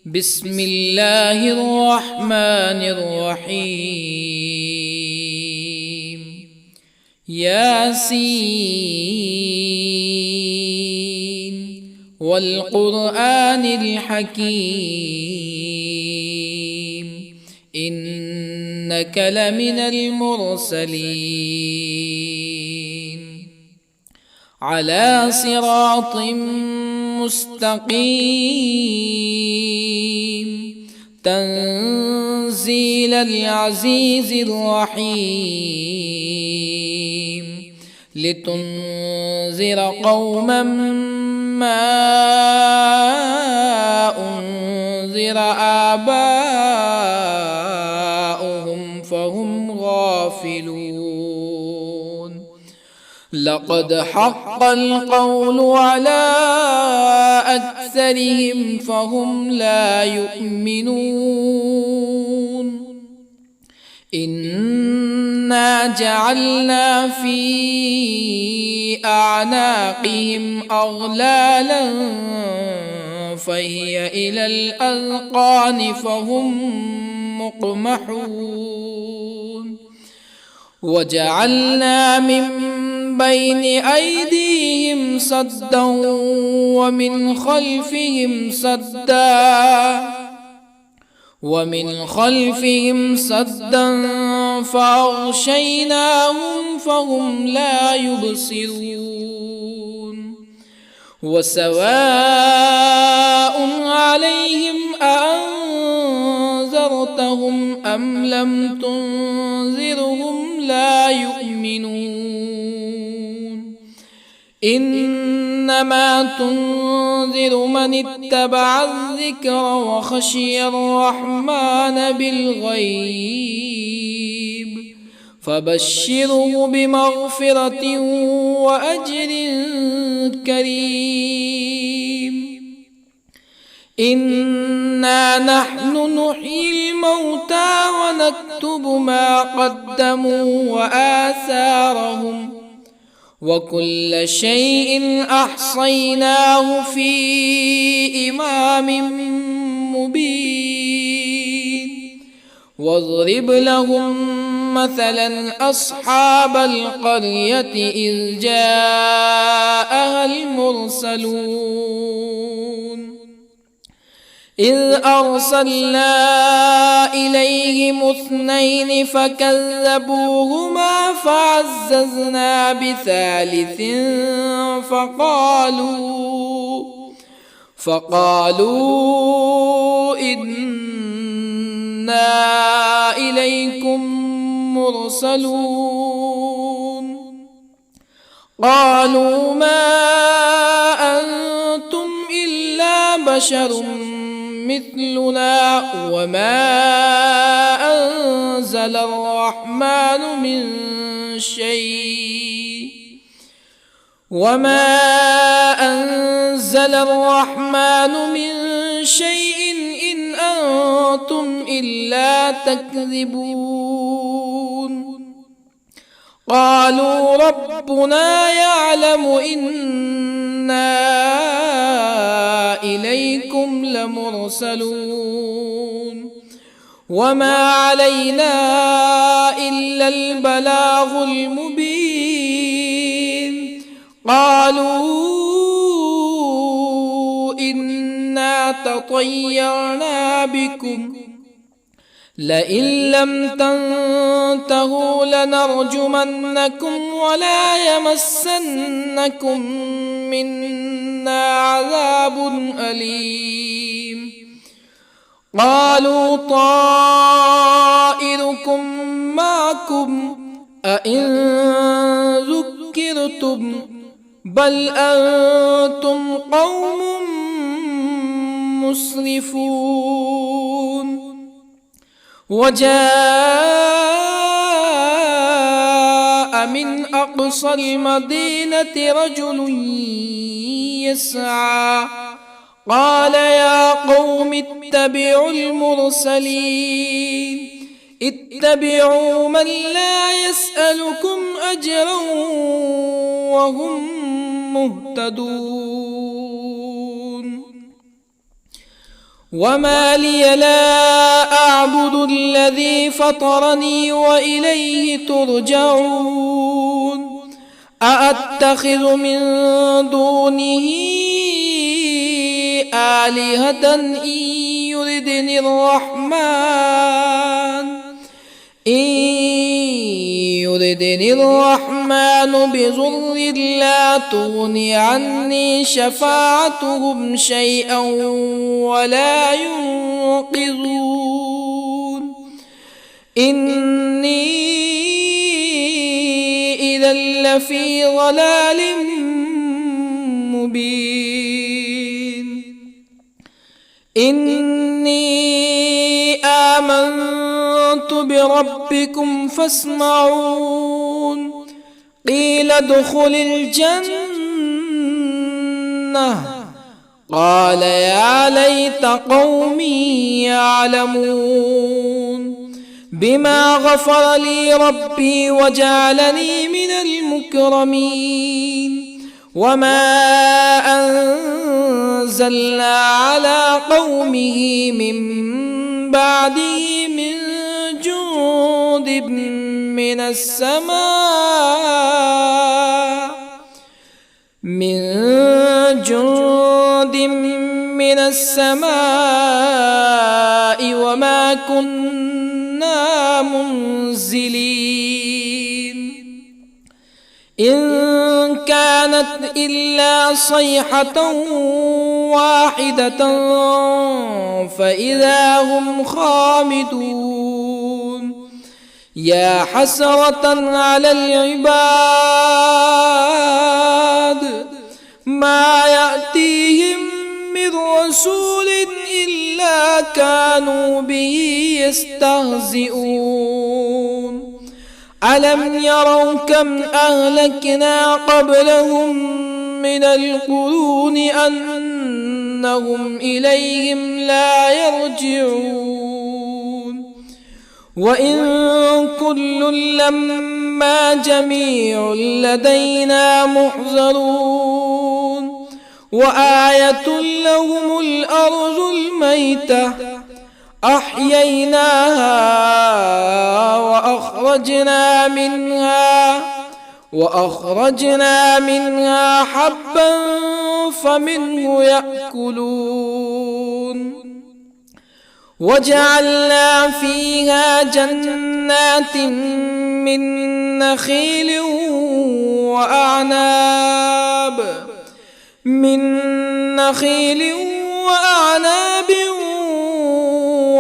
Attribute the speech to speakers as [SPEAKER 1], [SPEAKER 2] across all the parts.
[SPEAKER 1] بسم الله الرحمن الرحيم. ياسين والقرآن الحكيم إنك لمن المرسلين على صراط مستقيم تنزيل العزيز الرحيم لتنذر قوما ما أنذر آباؤهم فهم غافلون. لقد حق القول على أكثرهم فهم لا يؤمنون. إنا جعلنا في أعناقهم أغلالا فهي إلى الأذقان فهم مقمحون. وجعلنا من بين أيديهم سدا ومن خلفهم سدا فأغشيناهم فهم لا يبصرون. وسواء عليهم أأنذرتهم أم لم تنذرهم لا يؤمنون. إنما تنذر من اتبع الذكر وخشي الرحمن بالغيب فبشره بمغفرة وأجر كريم. إنا نحن نحيي الموتى ونكتب ما قدموا وآثارهم وكل شيء أحصيناه في إمام مبين. واضرب لهم مثلا أصحاب القرية إذ جاءها المرسلون إذ أرسلنا إليهم اثنين فكذبوهما فعززنا بثالث فقالوا إنا إليكم مرسلون. قالوا ما أنتم إلا بشر مثلنا وما أنزل الرحمن من شيء إن أنتم إلا تكذبون. قالوا ربنا يعلم إنا إليكم لمرسلون وما علينا إلا البلاغ المبين. قالوا إنا تطيرنا بكم لئن لم تنتهوا لنرجمنكم ولا يمسنكم منا عذاب أليم. قالوا طائركم معكم أئن ذكرتم بل أنتم قوم مسرفون. وجاء من أقصى المدينة رجل يسعى قال يا قوم اتبعوا المرسلين اتبعوا من لا يسألكم أجرا وهم مهتدون. وما لي لا أعبد الذي فطرني وإليه ترجعون أأتخذ من دونه آلهة يردني الرحمن بضر لا تغن عني شفاعتهم شيئا ولا ينقذون إني إذا لفي ضلال مبين إني آمنت بربكم فاسمعون قيل ادخل الجنة قال يا ليت قومي يعلمون بما غفر لي ربي وجعلني من المكرمين وما أنزلنا على قومه من بعده من جند من السماء وما كنا منزلين إن كانت إلا صيحة واحدة فإذا هم خامدون يا حسرة على العباد ما يأتيهم من رسول إلا كانوا به يستهزئون ألم يروا كم أهلكنا قبلهم من القرون أنهم إليهم لا يرجعون وإن كل لما جميع لدينا محضرون وآية لهم الأرض الميتة أحييناها وأخرجنا منها حبا فمنه يأكلون وجعلنا فيها جنات من نخيل وأعناب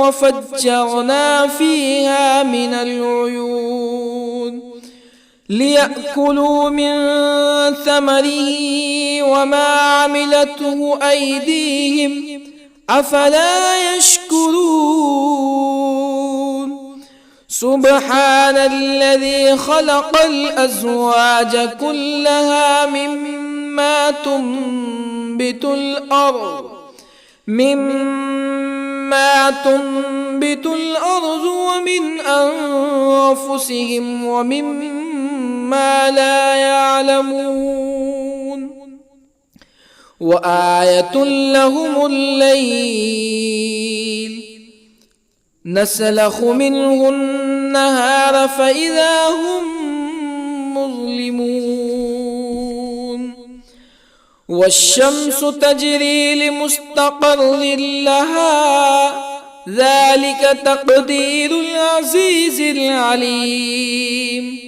[SPEAKER 1] وفجرنا فيها من العيون ليأكلوا من ثمره وما عملته أيديهم أفلا يشكرون سبحان الذي خلق الأزواج كلها مما تنبت الأرض ومن أنفسهم ومما لا يعلمون وآية لهم الليل نسلخ منه النهار فإذا هم مظلمون والشمس تجري لمستقر لها ذلك تقدير العزيز العليم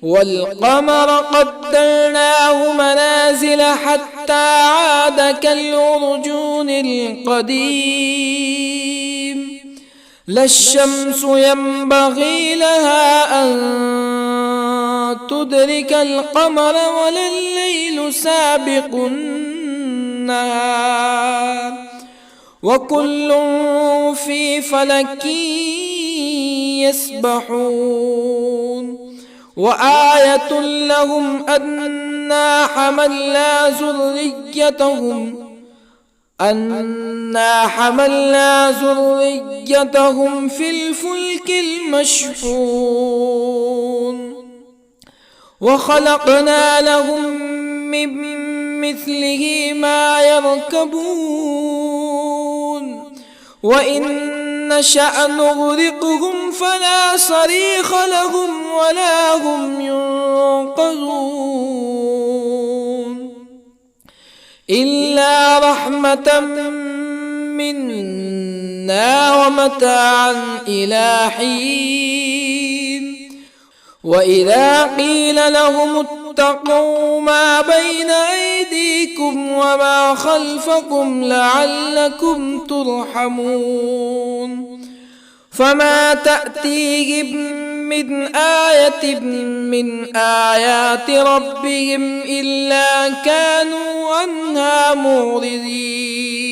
[SPEAKER 1] والقمر قدرناه منازل حتى عاد كالعرجون القديم لا الشمس ينبغي لها أن تدرك القمر ولا الليل سابق النهار وكل في فلك يسبحون وآية لهم أنا حملنا ذريتهم في الفلك المشحون وخلقنا لهم من مثله ما يركبون وإن نشأ نغرقهم فلا صريخ لهم ولا هم ينقذون إلا رحمة منا ومتاعا إلى حين وإذا قيل لهم اتقوا ما بين أيديكم وما خلفكم لعلكم ترحمون فما تأتيهم من آية من آيات ربهم إلا كانوا عنها معرضين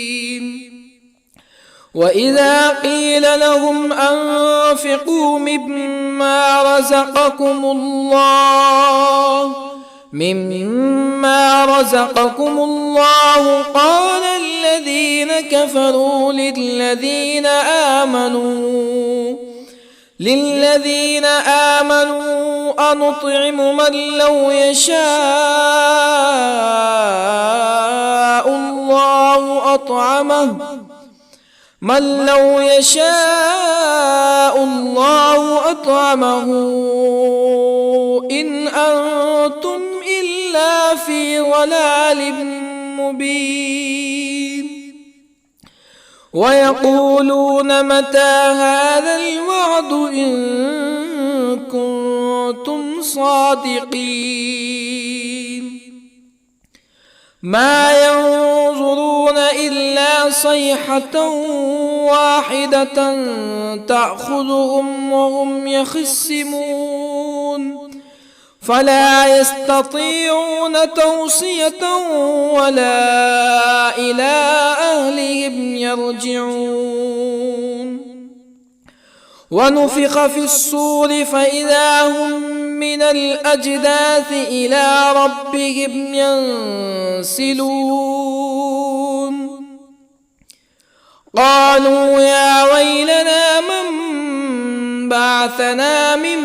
[SPEAKER 1] وإذا قيل لهم أنفقوا مما رزقكم الله قال الذين كفروا للذين آمنوا أنطعم من لو يشاء الله أطعمه إن أنتم إلا في ضلال مبين ويقولون متى هذا الوعد إن كنتم صادقين ما ينظرون إلا صيحة واحدة تأخذهم وهم يخصمون فلا يستطيعون توصية ولا إلى أهلهم يرجعون ونفخ في الصور فإذا هم من الأجداث إلى ربهم ينسلون قالوا يا ويلنا من بعثنا من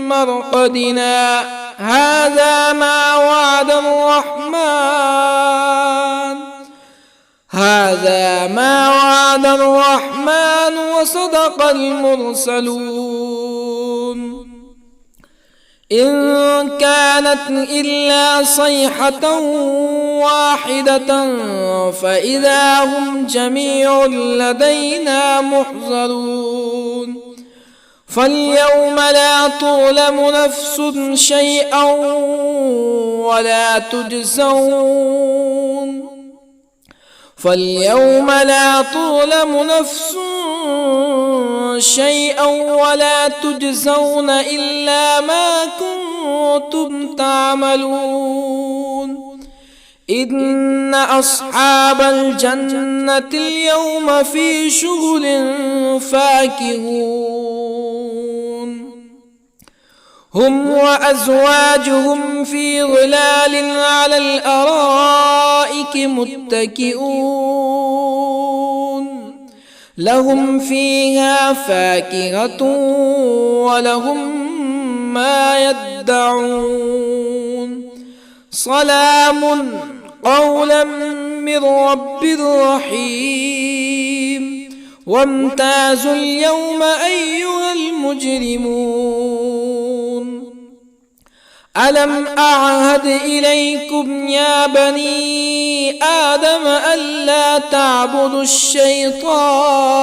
[SPEAKER 1] مرقدنا هذا ما وعد الرحمن وصدق المرسلون إن كانت إلا صيحة واحدة فإذا هم جميع لدينا محضرون فاليوم لا تظلم نفس شيئا ولا تجزون إلا ما كنتم تعملون إن أصحاب الجنة اليوم في شغل فاكهون هم وأزواجهم في ظلال على الأرائك متكئون لهم فيها فاكهة ولهم ما يدعون سلام قولا من رب رحيم وامتازوا اليوم أيها المجرمون ألم أعهد إليكم يا بني آدم ألا تعبدوا الشيطان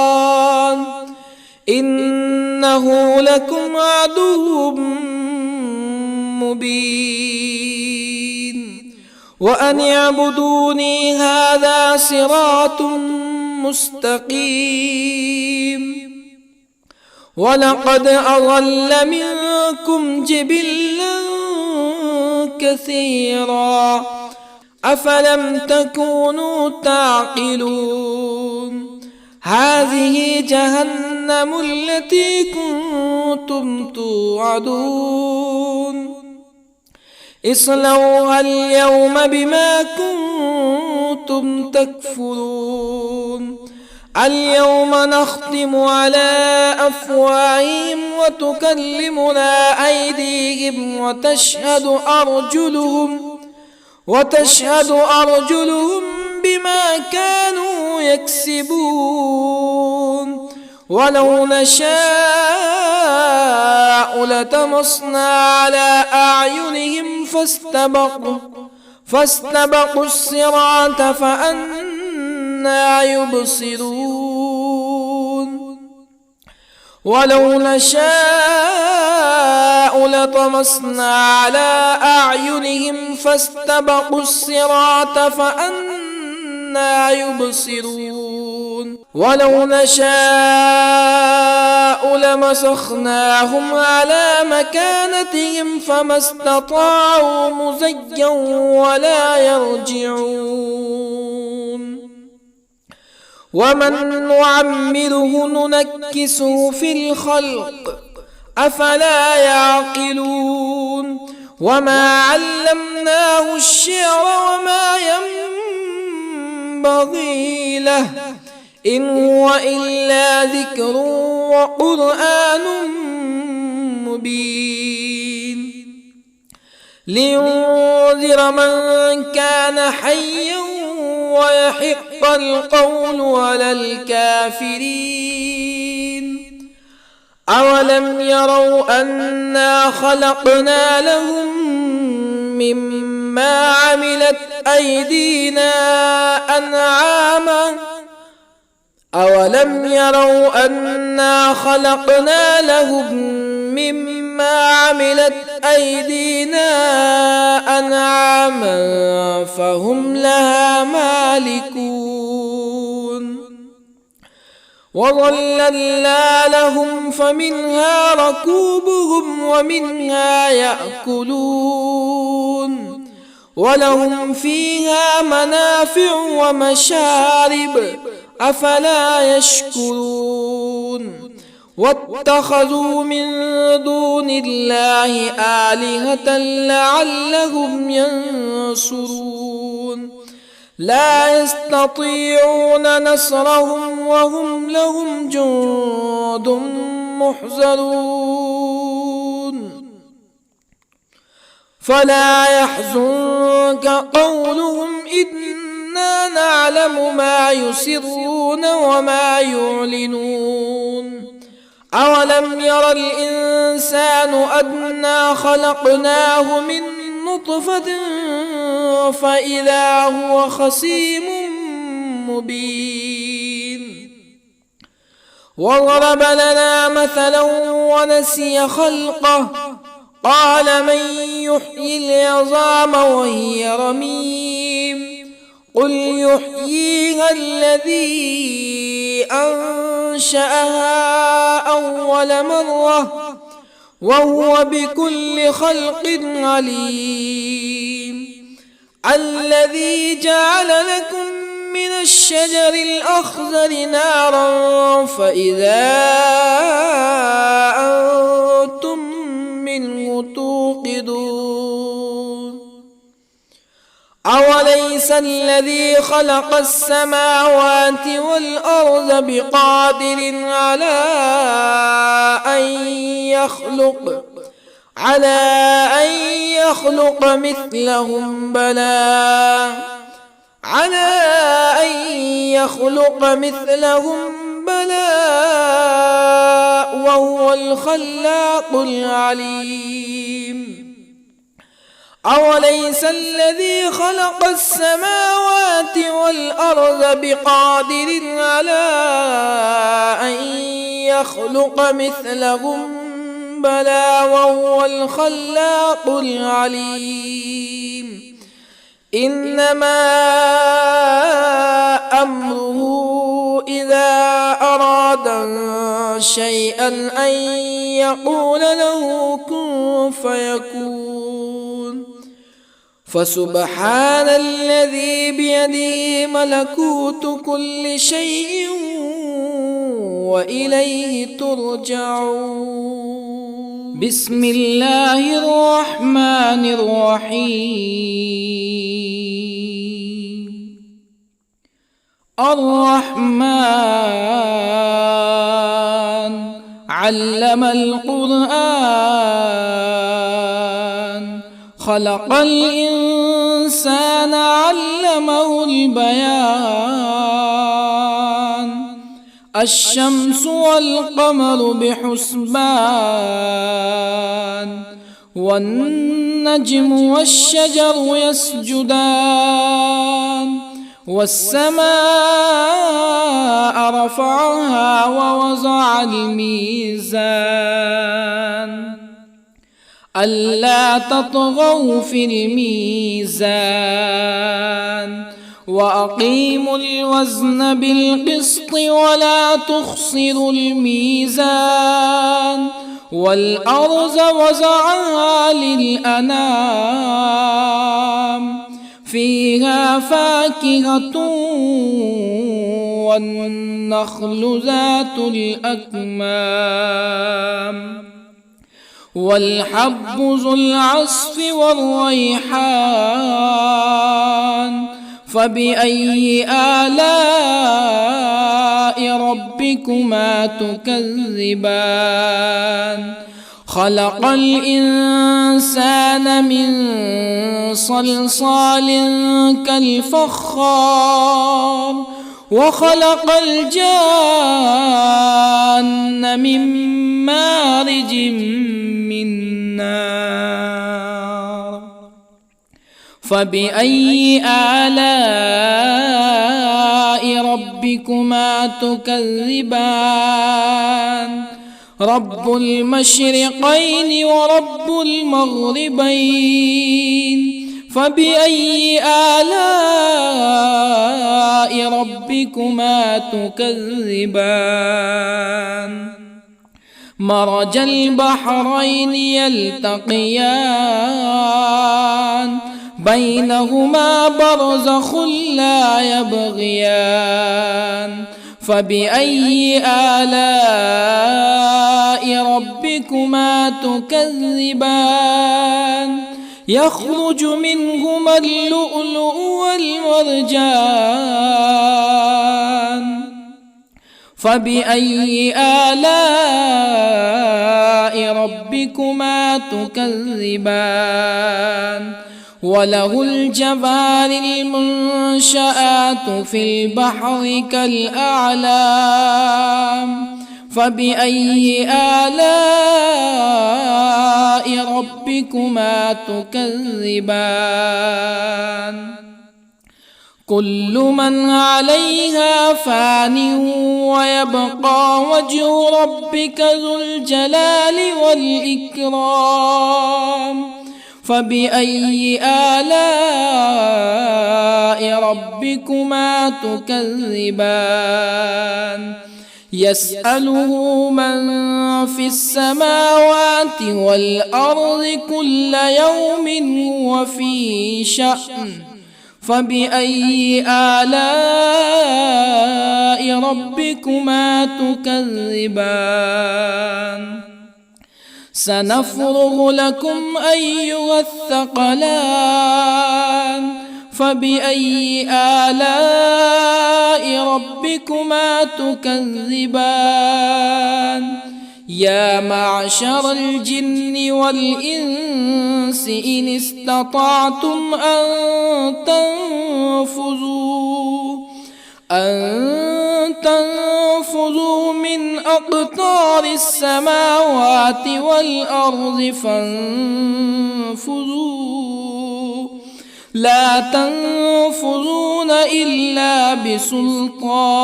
[SPEAKER 1] إنه لكم عدو مبين وأن اعبدوني هذا صراط مستقيم ولقد أضل منكم جبلا كثيرا أفلم تكونوا تعقلون هذه جهنم التي كنتم توعدون اصلوها اليوم بما كنتم تكفرون اليوم نختم على أفواههم وتكلمنا أيديهم وتشهد أرجلهم بما كانوا يكسبون ولو نشاء لطمسنا على أعينهم فاستبقوا الصراط فأنى يبصرون ولو نشاء لطمسنا على أعينهم فاستبقوا الصراط فأنى يبصرون ولو نشاء لمسخناهم على مكانتهم فما استطاعوا مزيا ولا يرجعون ومن نعمره ننكسه في الخلق أفلا يعقلون وما علمناه الشعر وما ينبغي له إن هو إلا ذكر وقرآن مبين لينذر من كان حيا ويحق القول على الكافرين أولم يروا أنا خلقنا لهم مما عملت أيدينا أنعاما أولم يروا أنا خلقنا لهم مما عملت أيدينا أنعاما فهم لها مالكون وظللنا لهم فمنها ركوبهم ومنها يأكلون ولهم فيها منافع ومشارب أفلا يشكرون واتخذوا من دون الله آلهة لعلهم ينصرون لا يستطيعون نصرهم وهم لهم جند محضرون فلا يحزنك قولهم إنا نعلم ما يسرون وما يعلنون أولم ير الإنسان أنا خلقناه من نطفة فإذا هو خصيم مبين وضرب لنا مثلا ونسي خلقه قال من يحيي العظام وهي رميم قل يحييها الذي أنشأها أول مرة وهو بكل خلق عليم الذي جعل لكم من الشجر الأخضر نارا فإذا أنتم منه توقدون أوليس الذي خلق السماوات والأرض بقادر على أن يخلق مثلهم بلى وهو الخلاق العليم أوليس الذي خلق السماوات والأرض بقادر على أن يخلق مثلهم بلى وهو الخلاق العليم إنما أمره إذا أراد شيئا أن يقول له كن فيكون فسبحان الذي بيده ملكوت كل شيء وإليه ترجعون بسم الله الرحمن الرحيم الرحمن علم القرآن خلق الإنسان الإنسان علمه البيان الشمس والقمر بحسبان والنجم والشجر يسجدان والسماء رفعها ووضع الميزان ألا تطغوا في الميزان وأقيموا الوزن بالقسط ولا تخسروا الميزان والأرض وضعها للأنام فيها فاكهة والنخل ذات الأكمام والحب ذو العصف والريحان فبأي آلاء ربكما تكذبان خلق الإنسان من صلصال كالفخار وخلق الجان من مارج من نار فبأي آلاء ربكما تكذبان رب المشرقين ورب المغربين فبأي آلاء ربكما تكذبان مرج البحرين يلتقيان بينهما برزخ لا يبغيان فبأي آلاء ربكما تكذبان يخرج منهما اللؤلؤ والمرجان فبأي آلاء ربكما تكذبان وله الجوار المنشآت في البحر كالأعلام فبأي آلاء ربكما تكذبان كل من عليها فان ويبقى وجه ربك ذو الجلال والإكرام فبأي آلاء ربكما تكذبان يسأله من في السماوات والأرض كل يوم هو في شأن فبأي آلاء ربكما تكذبان سنفرغ لكم أيها الثقلان فبأي آلاء ربكما تكذبان يا معشر الجن والإنس إن استطعتم أن تنفذوا من أقطار السماوات والأرض فانفذوا لا تنفذون إلا بسلطان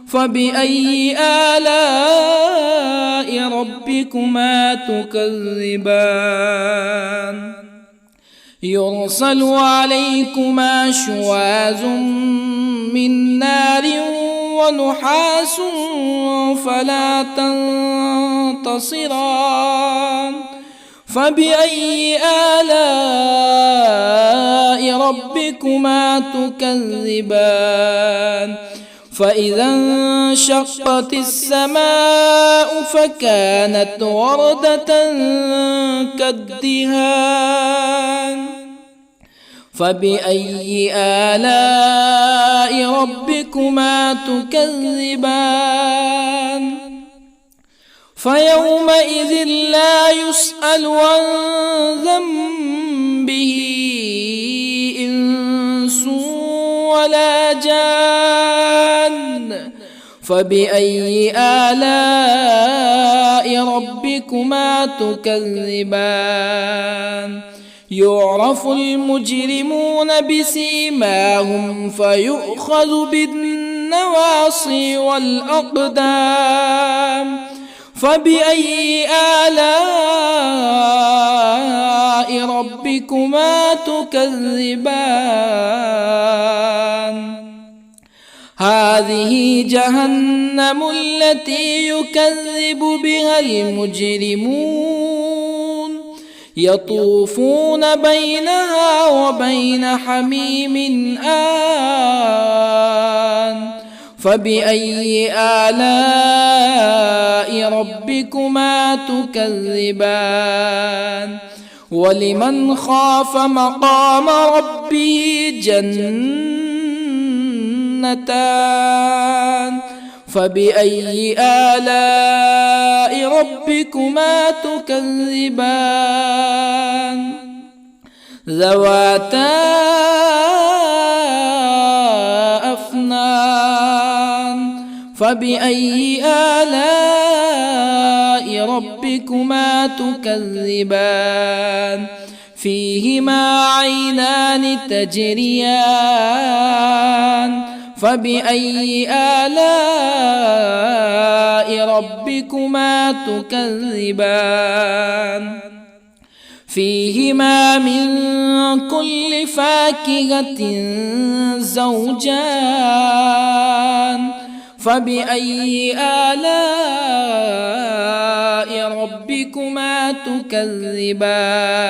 [SPEAKER 1] فبأي آلاء ربكما تكذبان يرسل عليكما شواظ من نار ونحاس فلا تنتصران فبأي آلاء ربكما تكذبان فإذا انشقت السماء فكانت وردة كالدهان فبأي آلاء ربكما تكذبان فيومئذ لا يسأل عن ذنبه به إنس ولا جان فبأي آلاء ربكما تكذبان يعرف المجرمون بسيماهم فيؤخذ بالنواصي والأقدام فبأي آلاء ربكما تكذبان هذه جهنم التي يكذب بها المجرمون يطوفون بينها وبين حميم آن فبأي آلاء ربكما تكذبان ولمن خاف مقام ربه جنتان فبأي آلاء ربكما تكذبان ذواتا أفنان فبأي آلاء ربكما تكذبان فيهما عينان تجريان فبأي آلاء ربكما تكذبان فيهما من كل فاكهة زوجان فبأي آلاء ربكما تكذبان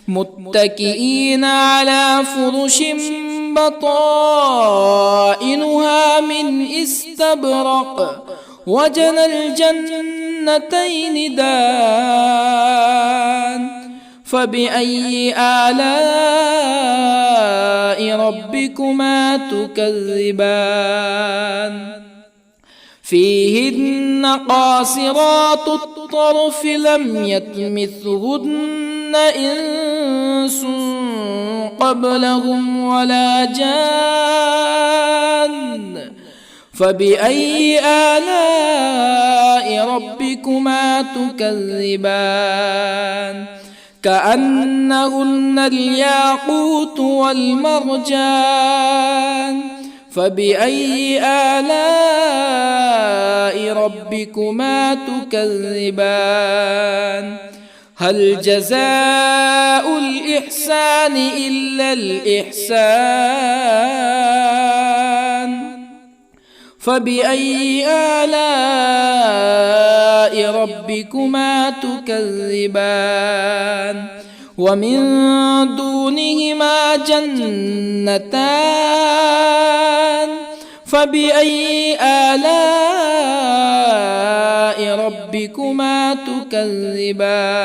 [SPEAKER 1] متكئين على فرش بطائنها من استبرق وجنى الجنتين دان فبأي آلاء ربكما تكذبان فيهن قاصرات الطرف لم يطمثهن إنس قبلهم ولا جان فبأي آلاء ربكما تكذبان كأنهن الياقوت والمرجان فبأي آلاء ربكما تكذبان هل جزاء الإحسان إلا الإحسان فبأي آلاء ربكما تكذبان ومن دونهما جنتان فبأي آلاء ربكما تكذبان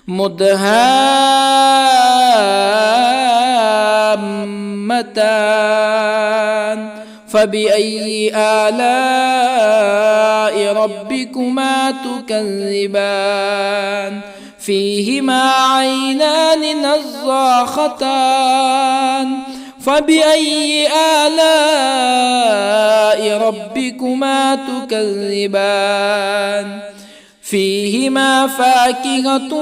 [SPEAKER 1] مدهامتان فبأي آلاء ربكما تكذبان فيهما عينان نضاختان فبأي آلاء ربكما تكذبان فيهما فاكهة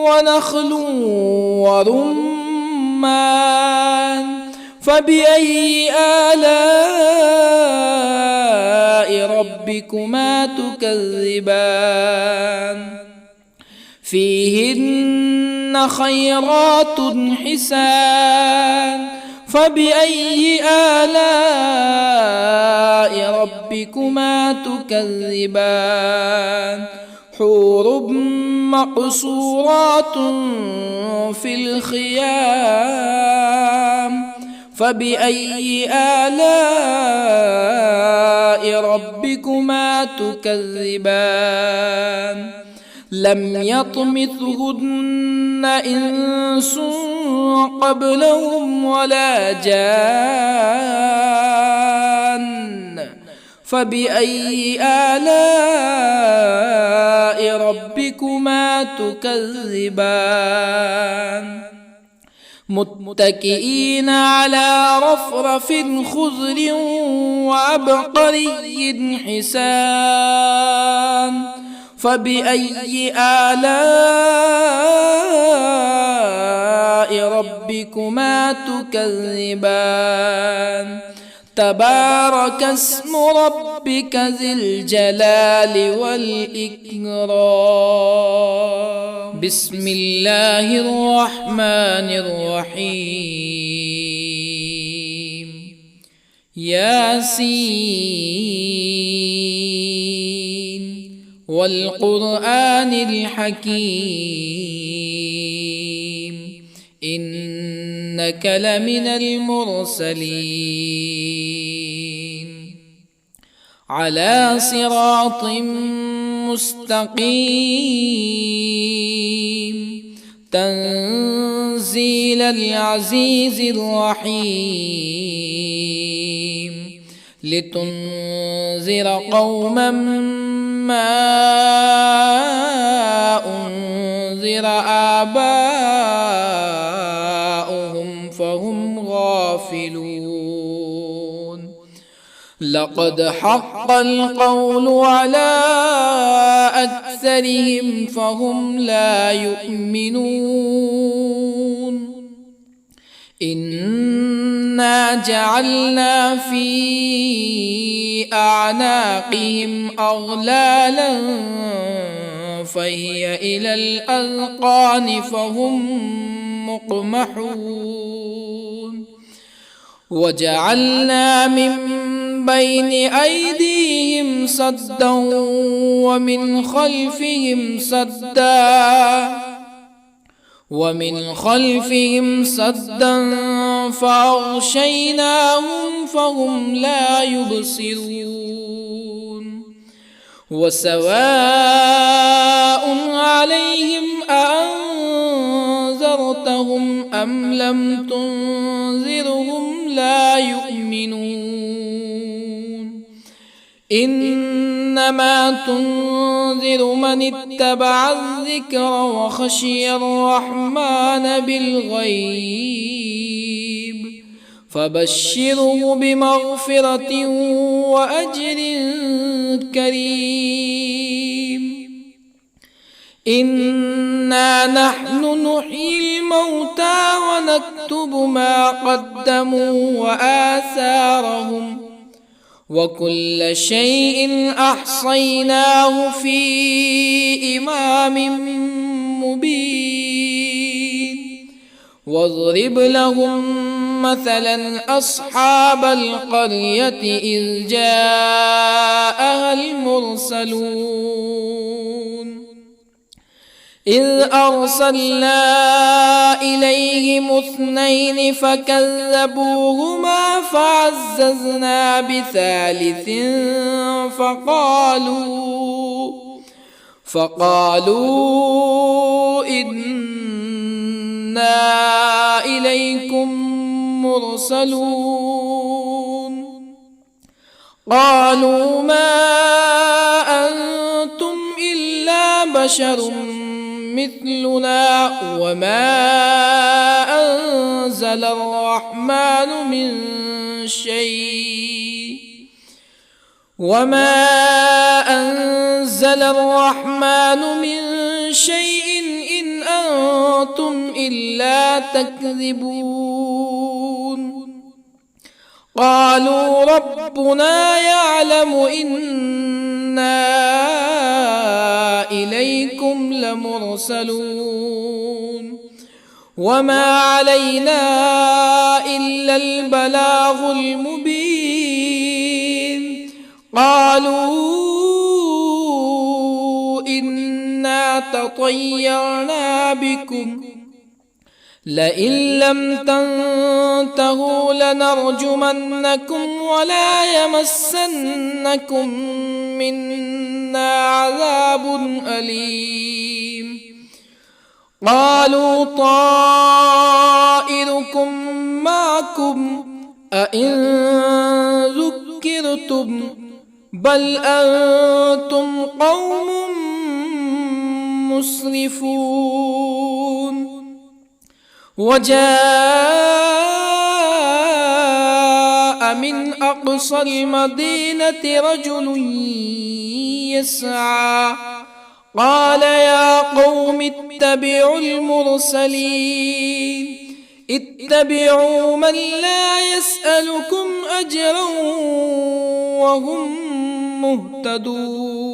[SPEAKER 1] ونخل ورمان فبأي آلاء ربكما تكذبان فيهن خيرات حسان فبأي آلاء ربكما تكذبان حور مقصورات في الخيام فبأي آلاء ربكما تكذبان لم يطمثهن إنس قبلهم ولا جان فبأي آلاء ربكما تكذبان متكئين على رفرف خضر وعبقري حسان فبأي آلاء ربكما تكذبان تبارك اسم ربك ذي الجلال والإكرام بسم الله الرحمن الرحيم ياسين والقرآن الحكيم إنك لمن المرسلين على صراط مستقيم تنزيل العزيز الرحيم لتنذر قوما ما أنذر آباؤهم فهم غافلون لقد حق القول على أكثرهم فهم لا يؤمنون إنا جعلنا في أعناقهم أغلالا فهي إلى الأذقان فهم مقمحون وجعلنا من بين أيديهم سدا ومن خلفهم سدا فأغشيناهم فهم لا يبصرون وسواء عليهم أأنذرتهم أم لم تنذرهم لا يؤمنون إنما تنذر من اتبع الذكر وخشي الرحمن بالغيب فبشره بمغفرة وأجر كريم إنا نحن نحيي الموتى ونكتب ما قدموا وآثارهم وكل شيء أحصيناه في إمام مبين واضرب لهم مثلا أصحاب القرية إذ جاءها المرسلون إذ أرسلنا إليهم اثنين فكذبوهما فعززنا بثالث فقالوا إنا إليكم مرسلون قالوا ما أنتم إلا بشر مثلنا وما أنزل الرحمن من شيء إن أنتم إلا تكذبون قالوا ربنا يعلم إنا إليكم لمرسلون وما علينا إلا البلاغ المبين قالوا إنا تطيرنا بكم لئن لم تنتهوا لنرجمنكم ولا يمسنكم منا عذاب أليم قالوا طائركم معكم أئن ذكرتم بل أنتم قوم مسرفون. وجاء من أقصى المدينة رجل يسعى قال يا قوم اتبعوا المرسلين اتبعوا من لا يسألكم أجرا وهم مهتدون.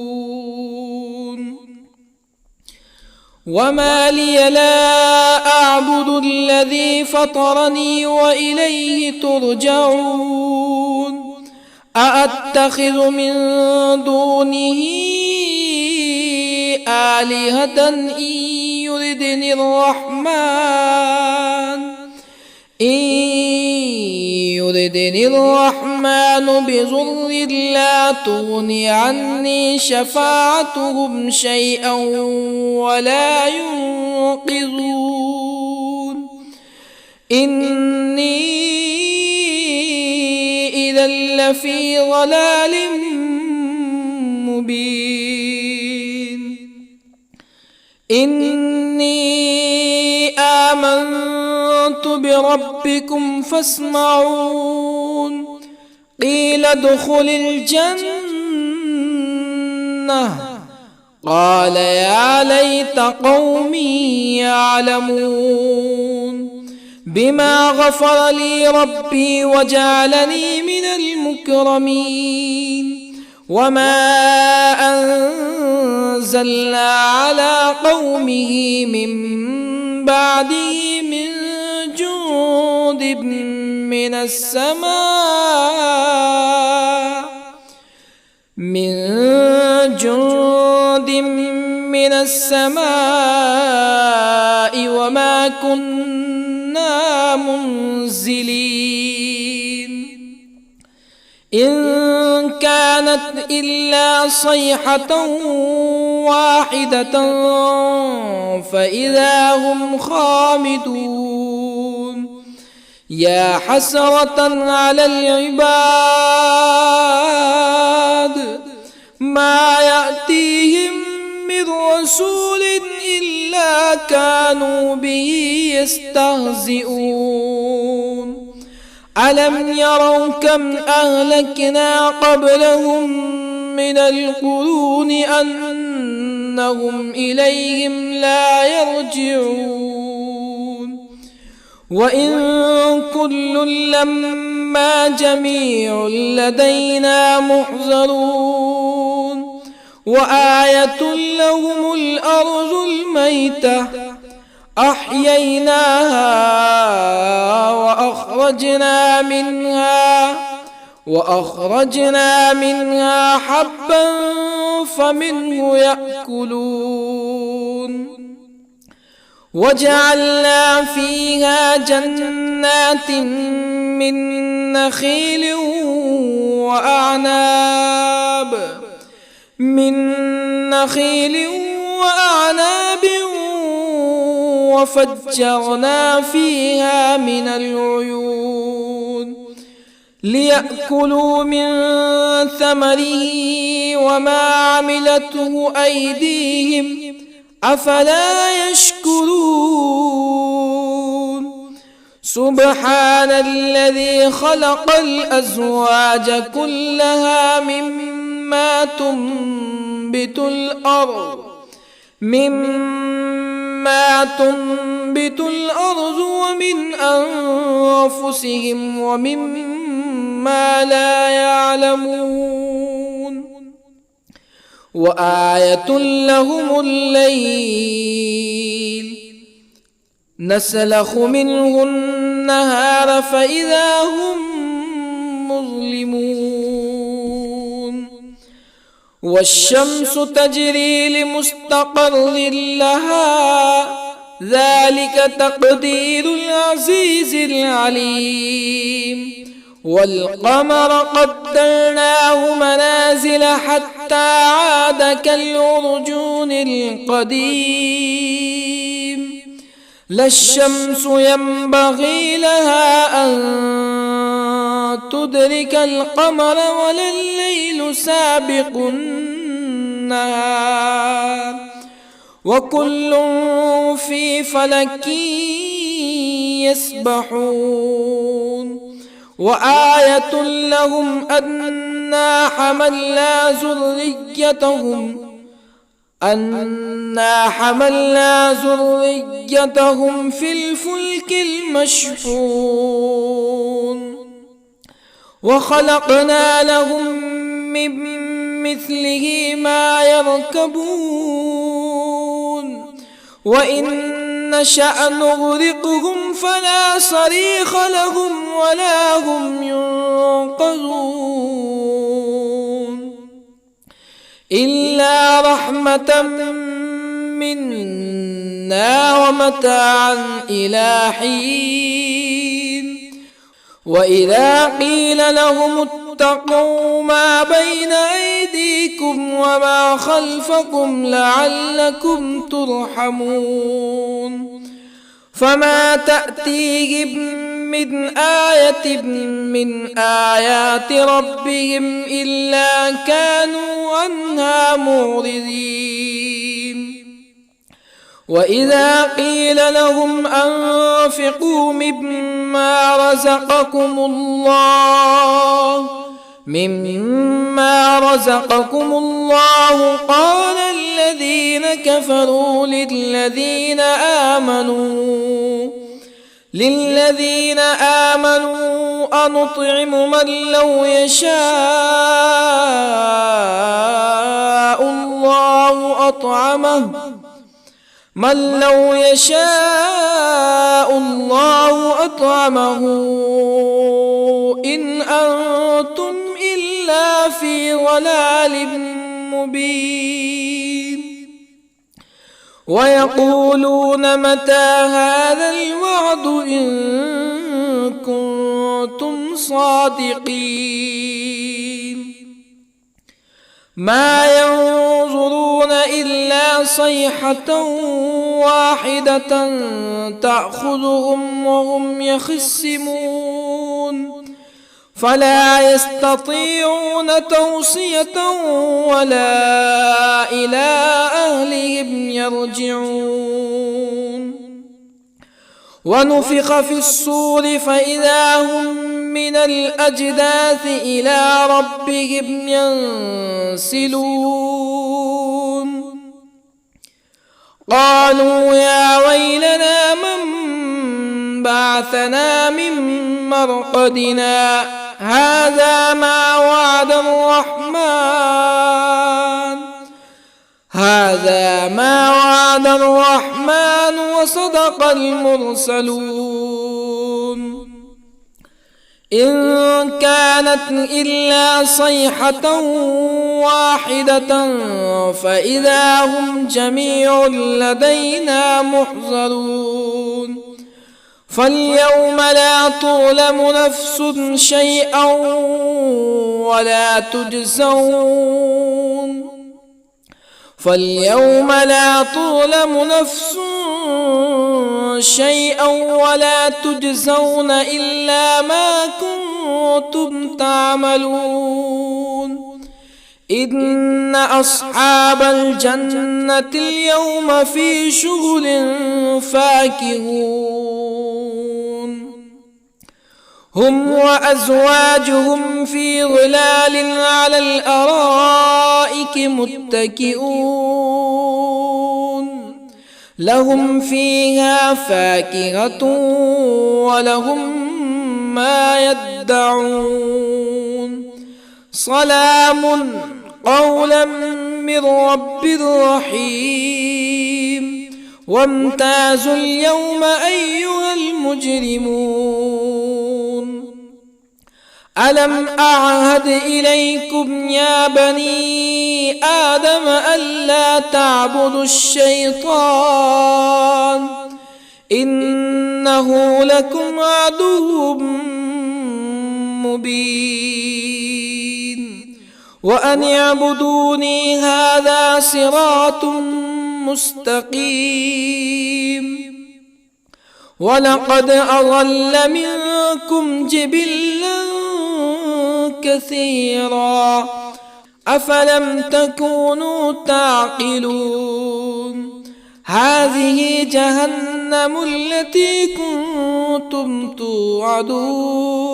[SPEAKER 1] وما لي لا أعبد الذي فطرني وإليه ترجعون. أأتخذ من دونه آلهة إن يردني الرحمن بضر لا تغني عني شفاعتهم شيئا ولا ينقذون. إني إذا لفي ضلال مبين. إني آمنت بربكم فاسمعون. قيل ادخل الجنة قال يا ليت قومي يعلمون. بما غفر لي ربي وجعلني من المكرمين. وما أنزلنا على قومه من بعده من جند من السماء وما كنا منزلين. إن كانت إلا صيحة واحدة فإذا هم خامدون. يا حسرة على العباد ما يأتيهم من رسول إلا كانوا به يستهزئون. ألم يروا كم أهلكنا قبلهم من القرون أنهم إليهم لا يرجعون. وإن كل لما جميع لدينا محضرون. وآية لهم الأرض الميتة أحييناها وأخرجنا منها حبا فمنه يأكلون. وجعلنا فيها جنات من نخيل وأعناب وفجرنا فيها من العيون ليأكلوا من ثمره وما عملته أيديهم أفلا يشكرون. سبحان الذي خلق الأزواج كلها مما تنبت الأرض ومن أنفسهم ومما لا يعلمون. وآية لهم الليل نسلخ منه النهار فإذا هم مظلمون. والشمس تجري لمستقر لها ذلك تقدير العزيز العليم. والقمر قدرناه منازل حتى عاد كالعرجون القديم. لا الشمس ينبغي لها أن تدرك القمر ولا الليل سابق النهار وكل في فلك يسبحون وآية لهم أنا حملنا ذريتهم في الفلك المشحون وخلقنا لهم من مثله ما يركبون وإن نشأ نغرقهم فلا صريخ لهم ولا هم ينقذون إلا رحمة منا ومتاعا إلى حين وإذا قيل لهم اتقوا ما بين أيديكم وما خلفكم لعلكم ترحمون فما تأتيهم من آية من آيات ربهم إلا كانوا عنها معرضين وإذا قيل لهم أنفقوا مما رزقكم الله قال الذين كفروا للذين آمنوا أنطعم من لو يشاء الله أطعمه إن أنتم إلا في ضلال مبين ويقولون متى هذا الوعد إن كنتم صادقين ما ينظرون إلا صيحة واحدة تأخذهم وهم يخصمون فلا يستطيعون توصية ولا إلى أهلهم يرجعون ونفخ في الصور فإذا هم من الأجداث إلى ربهم ينسلون قالوا يا ويلنا من بعثنا من مرقدنا هذا ما وعد الرحمن وصدق المرسلون إن كانت إلا صيحة واحدة فإذا هم جميع لدينا محضرون فاليوم لا تظلم نفس شيئا ولا تجزون إلا ما كنتم تعملون إن أصحاب الجنة اليوم في شغل فاكهون هم وأزواجهم في ظلال على الأرائك متكئون لهم فيها فاكهة ولهم ما يدعون سلام قولا من رب رحيم وامتازوا اليوم أيها المجرمون ألم أعهد إليكم يا بني آدم ألا تعبدوا الشيطان إنه لكم عدو مبين وأن اعبدوني هذا صراط مستقيم ولقد أضل منكم جبلا كثيرا أفلم تكونوا تعقلون هذه جهنم التي كنتم توعدون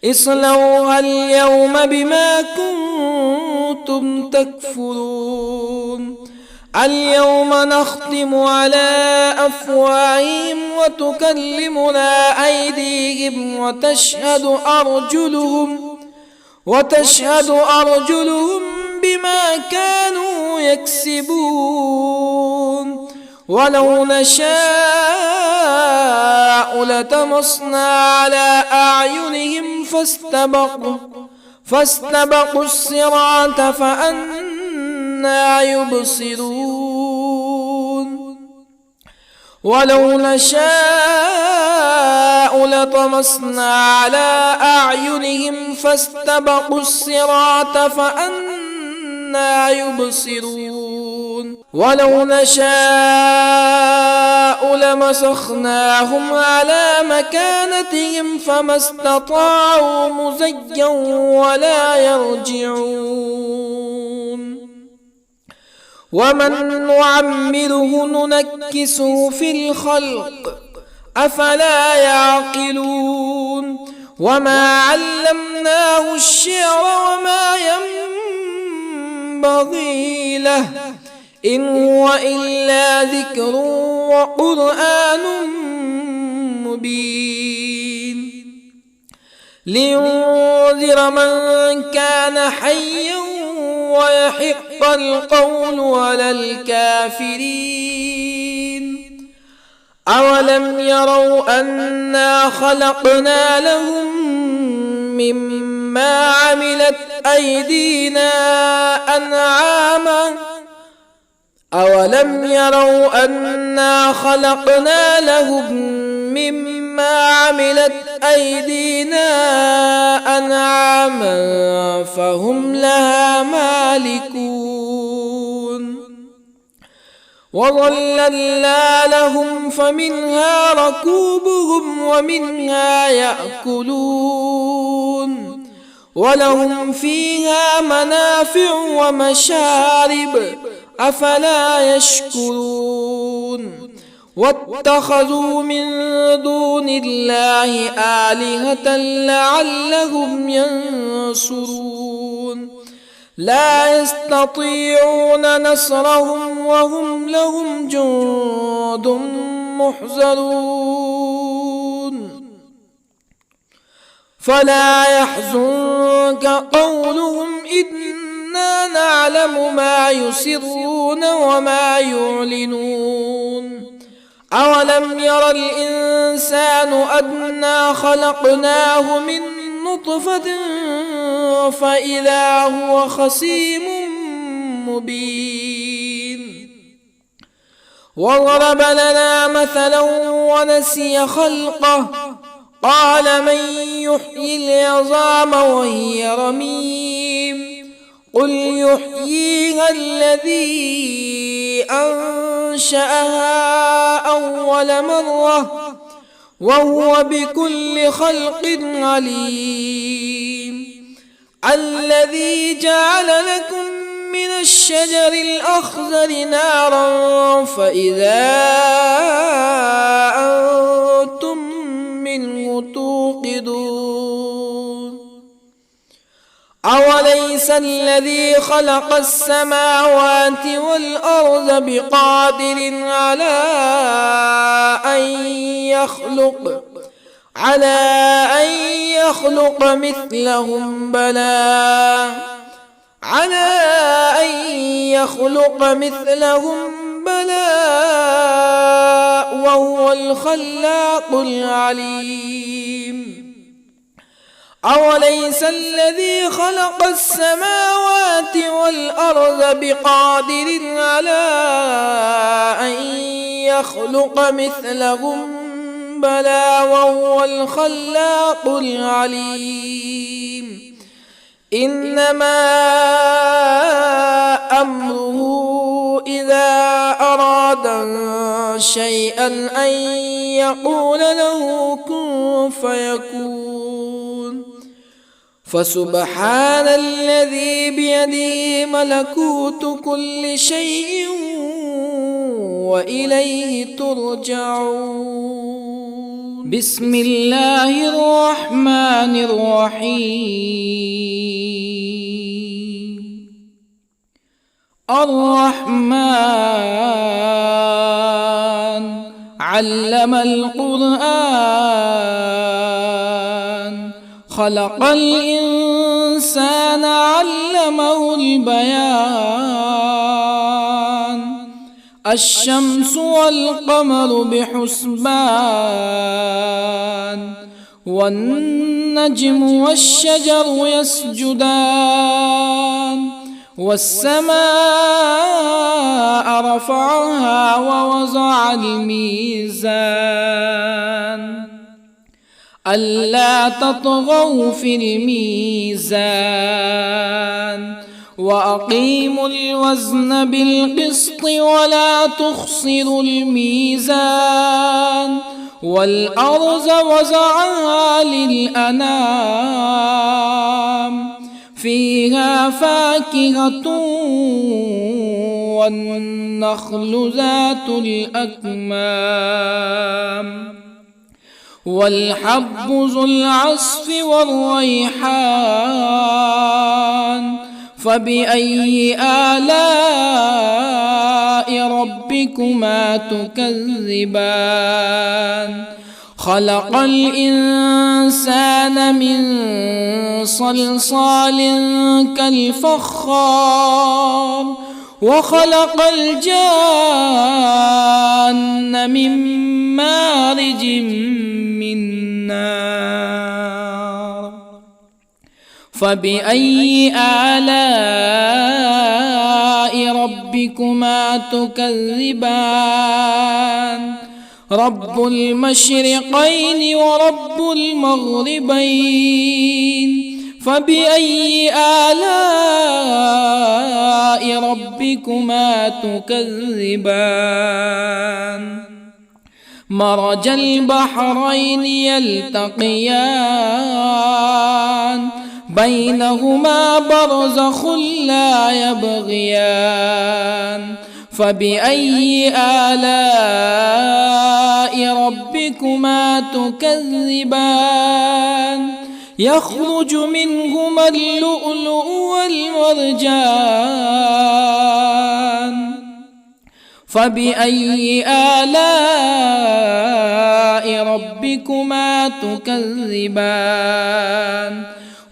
[SPEAKER 1] اصلوها اليوم بما كنتم تكفرون اليوم نختم على أفواههم وتكلمنا أيديهم وتشهد أرجلهم بما كانوا يكسبون ولو نشاء لطمسنا على أعينهم فاستبقوا الصراط فأنى يبصرون ولو نشاء لطمسنا على أعينهم فاستبقوا الصراط فأنى يبصرون ولو نشاء لمسخناهم على مكانتهم فما استطاعوا مزيا ولا يرجعون ومن نعمره ننكسه في الخلق أفلا يعقلون وما علمناه الشعر وما ينبغي له إن هو إلا ذكر وقرآن مبين لينذر من كان حيا ويحق القول على الكافرين أولم يروا أنا خلقنا لهم مما عملت أيدينا أنعاما أولم يروا أنا خلقنا لهم مما عملت أيدينا أنعاما فهم لها مالكون وظللنا لهم فمنها ركوبهم ومنها يأكلون ولهم فيها منافع ومشارب أفلا يشكرون واتخذوا من دون الله آلهة لعلهم ينصرون لا يستطيعون نصرهم وهم لهم جند محضرون فلا يحزنك قولهم إنا نعلم ما يسرون وما يعلنون أولم ير الإنسان أنا خلقناه من نطفة فإذا هو خصيم مبين وضرب لنا مثلا ونسي خلقه قال من يحيي العظام وهي رميم قل يحييها الذي أنشأها أول مرة وهو بكل خلق عليم الذي جعل لكم من الشجر الأخضر نارا فإذا أنتم منه توقدون أوليس الذي خلق السماوات والأرض بقادر على أن يخلق مثلهم بلى وهو الخلاق العليم أوليس الذي خلق السماوات والأرض بقادر على أن يخلق مثلهم بلى وهو الخلاق العليم إنما أمره إذا أراد شيئا أن يقول له كن فيكون فسبحان الذي بيده ملكوت كل شيء وإليه ترجعون. بسم الله الرحمن الرحيم. الرحمن علم القرآن، خلق الإنسان علمه البيان. الشمس والقمر بحسبان، والنجم والشجر يسجدان. والسماء رفعها ووضع الميزان، ألا تطغوا في الميزان، وأقيموا الوزن بالقسط ولا تخسروا الميزان. والأرض وضعها للأنام، فيها فاكهة والنخل ذات الأكمام، والحب ذو العصف والريحان. فبأي آلاء ربكما تكذبان؟ خلق الإنسان من صلصال كالفخار، وخلق الجان من مارج من نار. فبأي آلاء ربكما تكذبان؟ رب المشرقين ورب المغربين. فبأي آلاء ربكما تكذبان؟ مرج البحرين يلتقيان، بينهما برزخ لا يبغيان. فبأي آلاء ربكما تكذبان؟ يخرج منهما اللؤلؤ والمرجان. فبأي آلاء ربكما تكذبان؟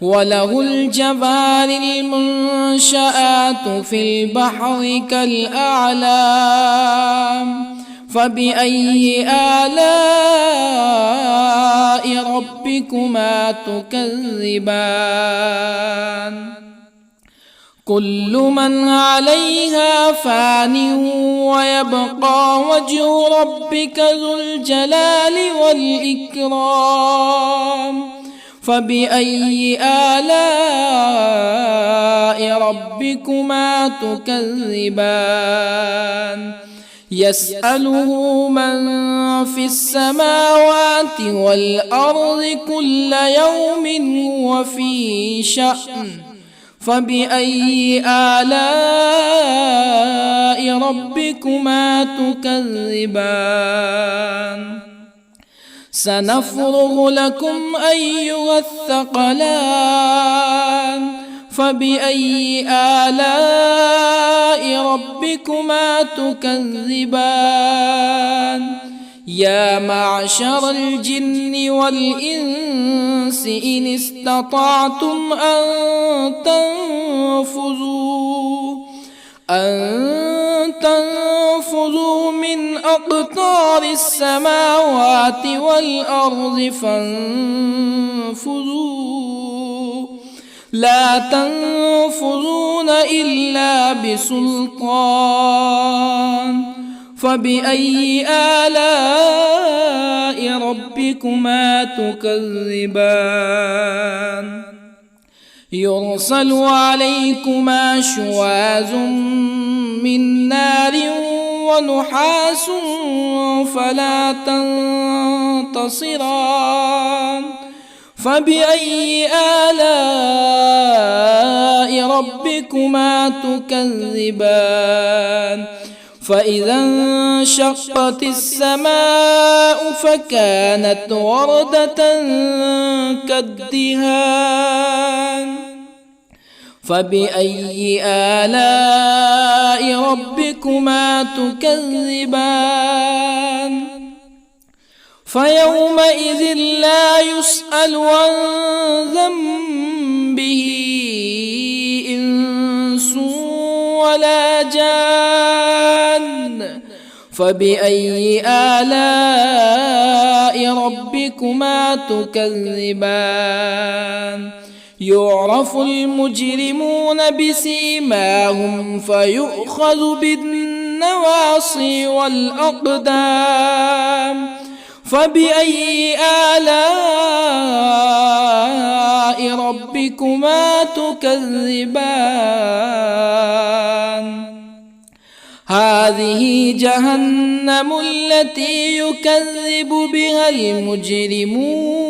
[SPEAKER 1] وله الجوار المنشآت في البحر كالأعلام. فبأي آلاء ربكما تكذبان؟ كل من عليها فان، ويبقى وجه ربك ذو الجلال والإكرام. فبأي آلاء ربكما تكذبان؟ يسأله من في السماوات والأرض كل يوم هو في شأن. فبأي آلاء ربكما تكذبان؟ سنفرغ لكم أيها الثقلان. فبأي آلاء ربكما تكذبان؟ يا معشر الجن والإنس إن استطعتم أن تنفذوا من أقطار السماوات والأرض فانفذوا، لا تنفذون إلا بسلطان. فبأي آلاء ربكما تكذبان؟ يرسل عليكما شواظ من نار ونحاس فلا تنتصران. فبأي آلاء ربكما تكذبان فإذا انشقت السماء فكانت وردة كالدهان فبأي آلاء ربكما تكذبان فيومئذ لا يسأل عن ذنبه إنس ولا جان فبأي آلاء ربكما تكذبان يعرف المجرمون بسيماهم فيؤخذ بالنواصي والأقدام فبأي آلاء ربكما تكذبان هذه جهنم التي يكذب بها المجرمون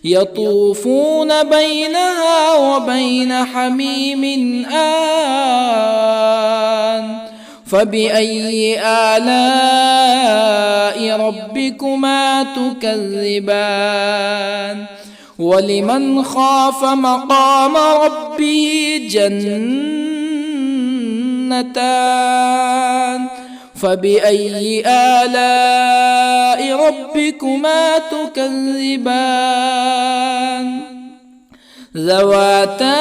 [SPEAKER 1] يطوفون بينها وبين حميم آن فبأي آلاء ربكما تكذبان ولمن خاف مقام ربه جنتان فبأي آلاء ربكما تكذبان ذواتا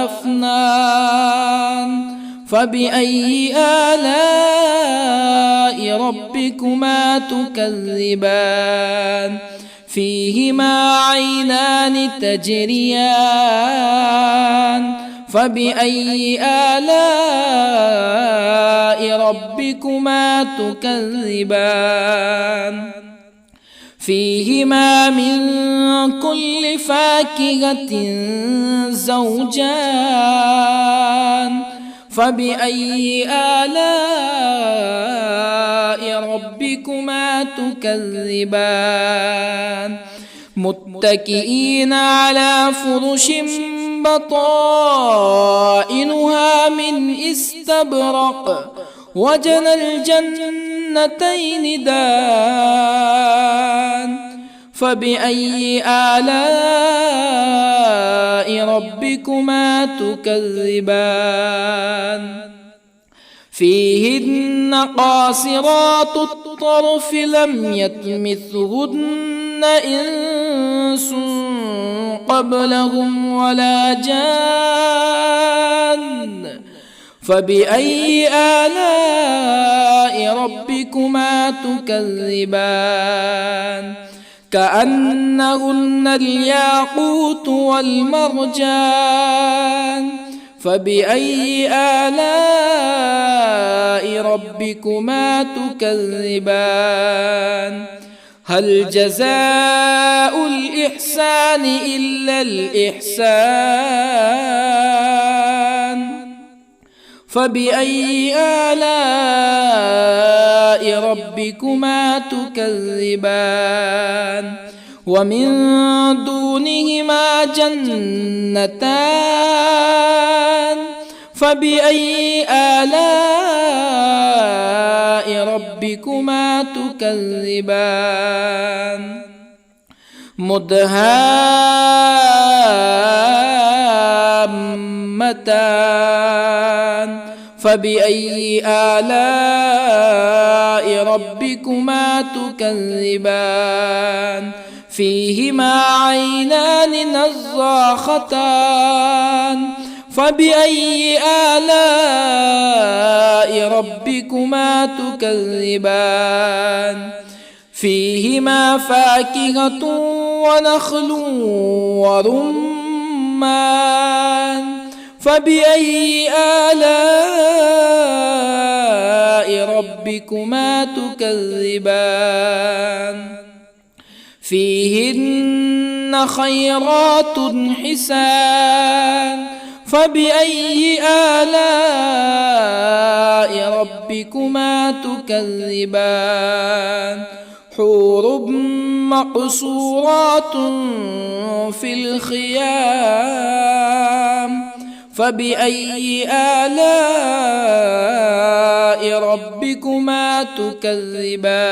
[SPEAKER 1] أفنان فبأي آلاء ربكما تكذبان فيهما عينان تجريان فبأي آلاء ربكما تكذبان فيهما من كل فاكهة زوجان فبأي آلاء ربكما تكذبان متكئين على فرش بطائنها من استبرق وجنى الجنتين دان فبأي آلاء ربكما تكذبان فيهن قاصرات الطرف لم يطمثهن إنس قبلهم ولا جان فبأي آلاء ربكما تكذبان كأنهن الياقوت والمرجان فبأي آلاء ربكما تكذبان هل جزاء الإحسان إلا الإحسان فبأي آلاء ربكما تكذبان ومن دونهما جنتان فبأي آلاء ربكما تكذبان مدهامتان فبأي آلاء ربكما تكذبان فيهما عينان نضاختان فبأي آلاء ربكما تكذبان فيهما فاكهة ونخل ورمان فبأي آلاء ربكما تكذبان فيهن خيرات حسان فبأي آلاء ربكما تكذبان حور مقصورات في الخيام فبأي آلاء ربكما تكذبان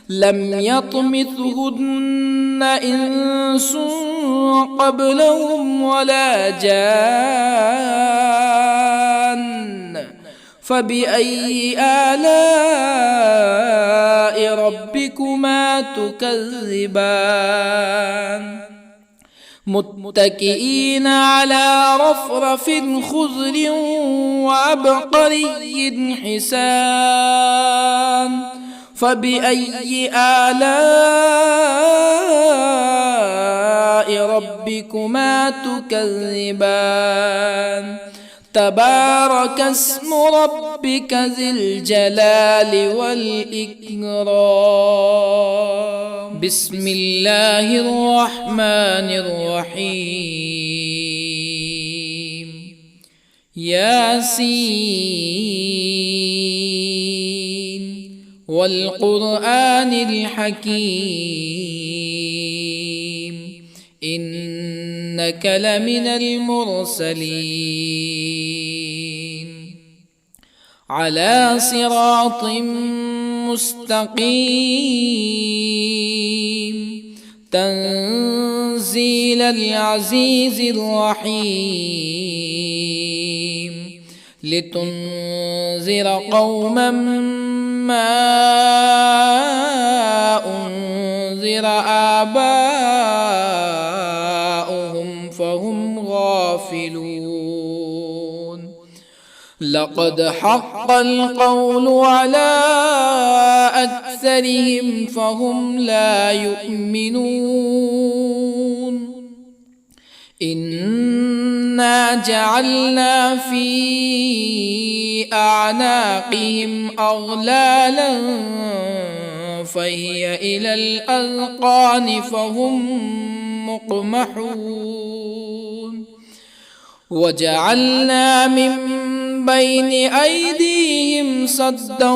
[SPEAKER 1] لم يطمثهن إنس قبلهم ولا جان فبأي آلاء ربكما تكذبان متكئين على رفرف خضر وعبقري حسان فبأي آلاء ربكما تكذبان تبارك اسم ربك ذي الجلال والإكرام بسم الله الرحمن الرحيم ياسين والقرآن الحكيم إنك لمن المرسلين على صراط مستقيم تنزيل العزيز الرحيم لتنذر قوما ما أنذر آباؤهم فهم غافلون لقد حق القول على أكثرهم فهم لا يؤمنون إنا جعلنا في أعناقهم أغلالا فهي إلى الأذقان فهم مقمحون وجعلنا من بين أيديهم سدا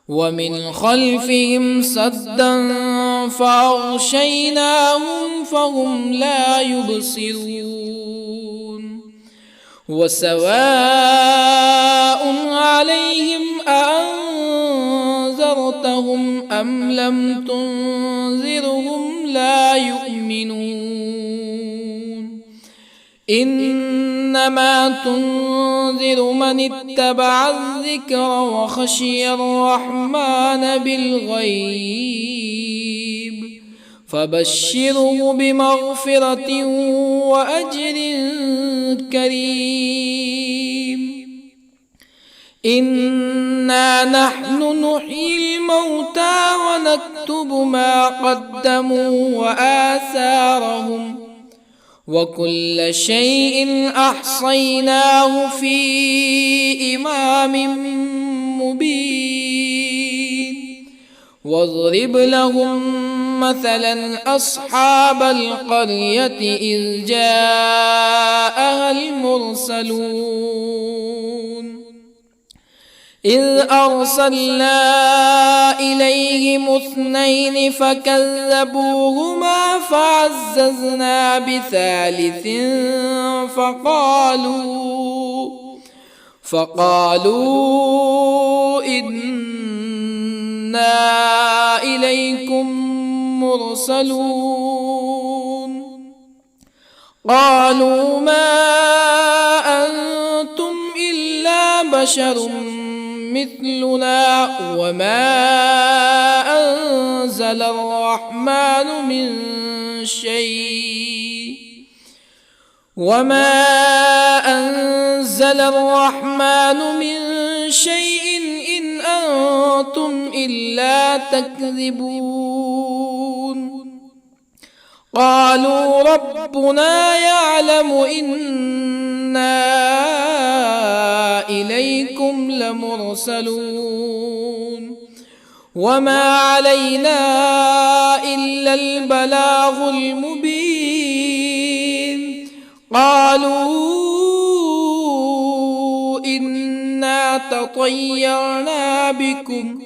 [SPEAKER 1] ومن خلفهم سدا فأغشيناهم فهم لا يبصرون وسواء عليهم أأنذرتهم أم لم تنذرهم لا يؤمنون إنما تنذر من اتبع الذكر وخشي الرحمن بالغيب فبشره بمغفرة وأجر كريم إنا نحن نحيي الموتى ونكتب ما قدموا وآثارهم وكل شيء أحصيناه في إمام مبين واضرب لهم مثلا أصحاب القرية إذ جاءها المرسلون إذ أرسلنا إليهم اثنين فكذبوهما فعززنا بثالث فقالوا إنا إليكم مرسلون قالوا ما أنتم إلا بشر مثلنا وما أنزل الرحمن من شيء إن أنتم إلا تكذبون قالوا ربنا يعلم إنا إليكم لمرسلون وما علينا إلا البلاغ المبين قالوا إنا تطيرنا بكم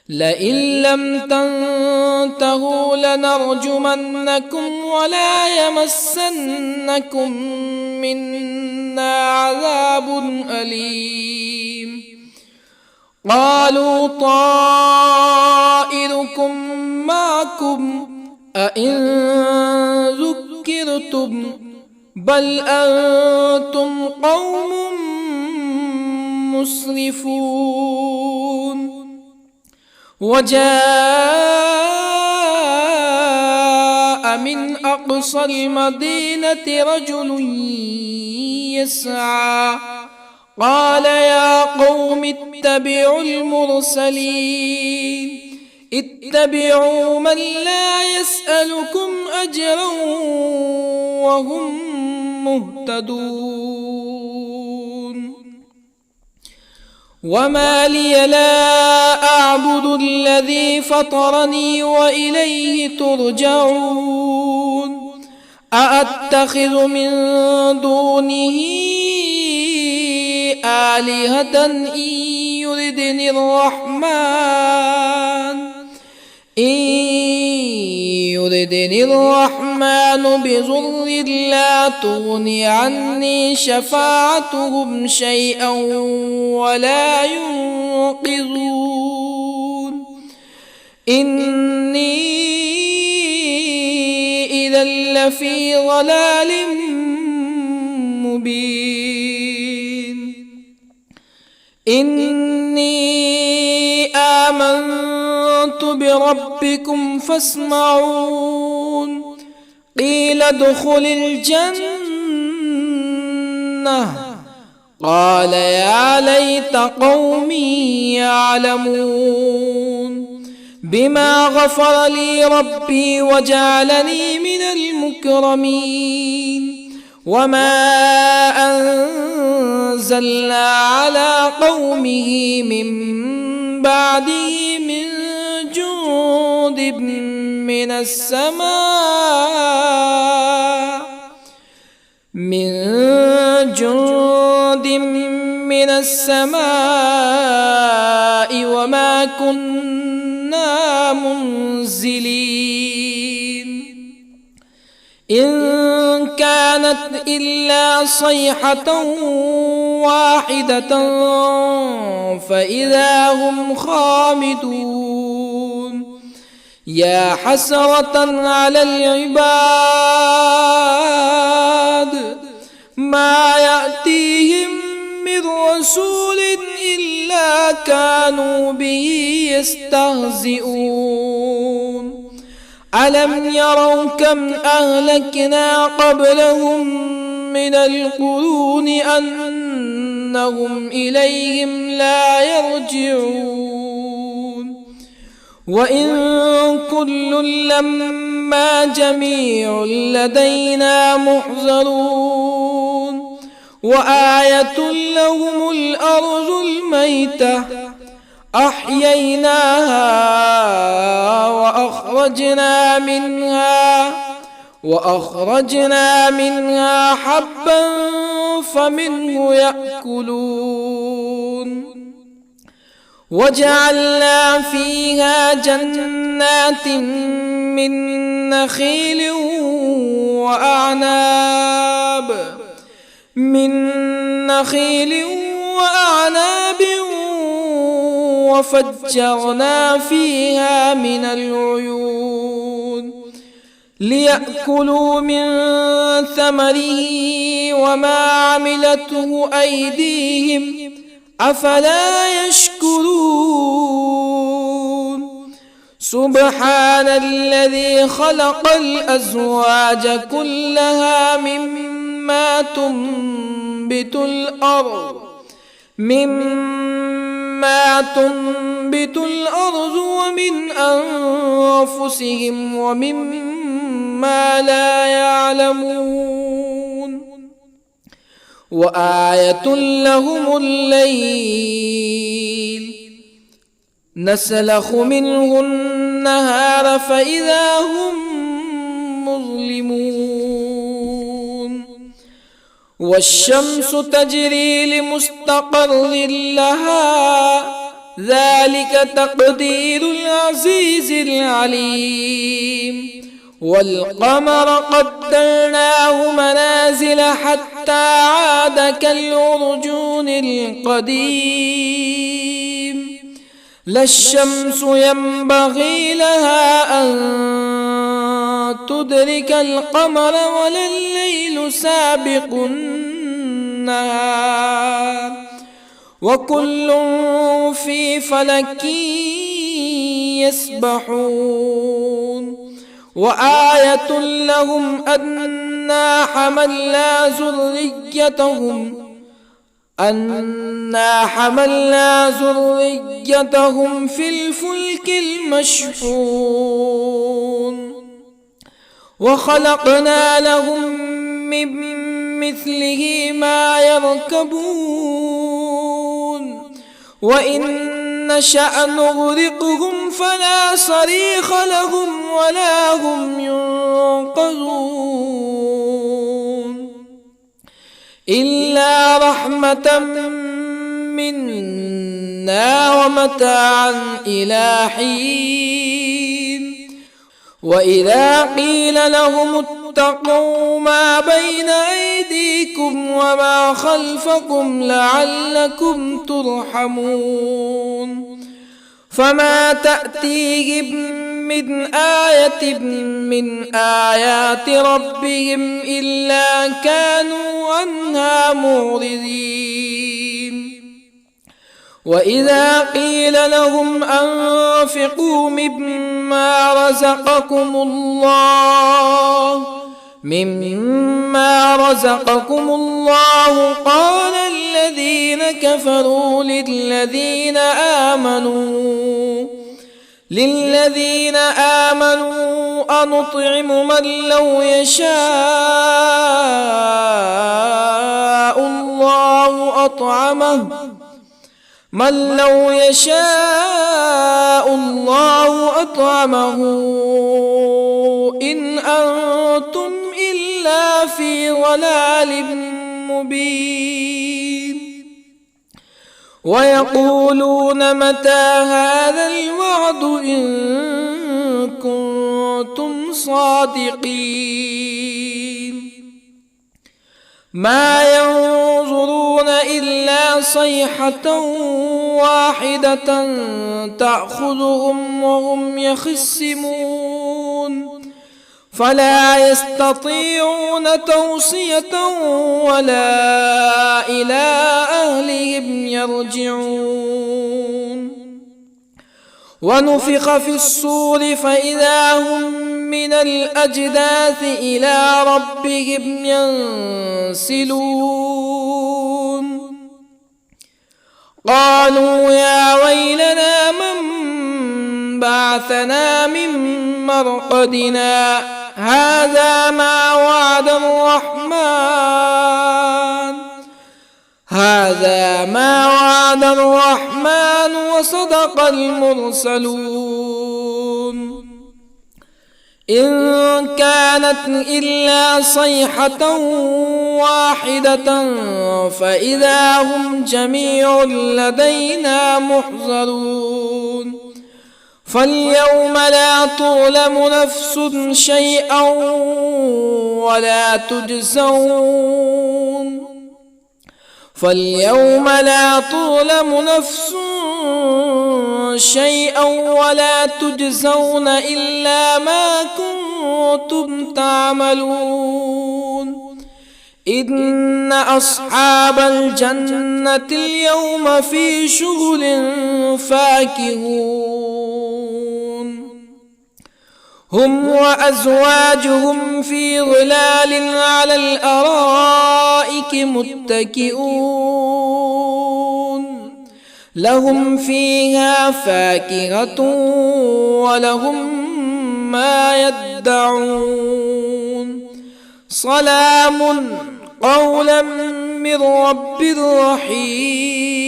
[SPEAKER 1] لئن لم تنتهوا لنرجمنكم ولا يمسنكم منا عذاب أليم قالوا طائركم معكم أئن ذكرتم بل أنتم قوم مسرفون وجاء من أقصى المدينة رجل يسعى قال يا قوم اتبعوا المرسلين اتبعوا من لا يسألكم أجرا وهم مهتدون وما لي لا أعبد الذي فطرني وإليه ترجعون أأتخذ من دونه آلهة إن يردني الرحمن بضر لا تغني عني شفاعتهم شيئا ولا ينقذون إني إذا لفي ضلال مبين إني آمنت بربكم فاسمعون قيل ادخل الجنة قال يا ليت قومي يعلمون بما غفر لي ربي وجعلني من المكرمين وما أنزلنا على قومه من بعده من جند من السماء وما كنا منزلين إن كانت إلا صيحة واحدة فإذا هم خامدون يا حسرة على العباد ما يأتيهم من رسول إلا كانوا به يستهزئون ألم يروا كم أهلكنا قبلهم من القرون أنهم إليهم لا يرجعون وإن كل لما جميع لدينا محضرون وآية لهم الأرض الميتة أحييناها وأخرجنا منها حبا فمنه يأكلون وجعلنا فيها جنات من نخيل وأعناب وفجرنا فيها من العيون ليأكلوا من ثمره وما عملته أيديهم أفلا يشكرون سبحان الذي خلق الأزواج كلها مما تنبت الأرض ومن أنفسهم ومما لا يعلمون وآية لهم الليل نسلخ منه النهار فإذا هم مظلمون والشمس تجري لمستقر لها ذلك تقدير العزيز العليم والقمر قدرناه منازل حتى عاد كالعرجون القديم لا الشمس ينبغي لها أن تدرك القمر ولا الليل سابق النهار وكل في فلك يسبحون وآية لهم أنا حملنا ذريتهم في الفلك المشحون وخلقنا لهم من مثله ما يركبون وإن نشأ نغرقهم فلا صريخ لهم ولا هم ينقذون إلا رحمة منا ومتاعا إلى حين وإذا قيل لهم اتقوا ما بين أيديكم وما خلفكم لعلكم ترحمون فما تأتيهم من آية من آيات ربهم إلا كانوا عنها معرضين وإذا قيل لهم أنفقوا مما رزقكم الله قال الذين كفروا للذين آمنوا أنطعم من لو يشاء الله أطعمه إن أنتم إلا في ضلال مبين ويقولون متى هذا الوعد إن كنتم صادقين ما ينظرون إلا صيحة واحدة تأخذهم وهم يخصمون فلا يستطيعون توصية ولا إلى أهلهم يرجعون ونفخ في الصور فإذا هم من الأجداث إلى ربهم ينسلون قالوا يا ويلنا من بعثنا من مرقدنا هذا ما وعد الرحمن وصدق المرسلون إن كانت إلا صيحة واحدة فإذا هم جميع لدينا محضرون فاليوم لا تظلم نفس شيئا ولا تجزون إلا ما كنتم تعملون إن أصحاب الجنة اليوم في شغل فاكهون هم وأزواجهم في ظلال على الأرائك متكئون لهم فيها فاكهة ولهم ما يدعون سلام قولا من رب رحيم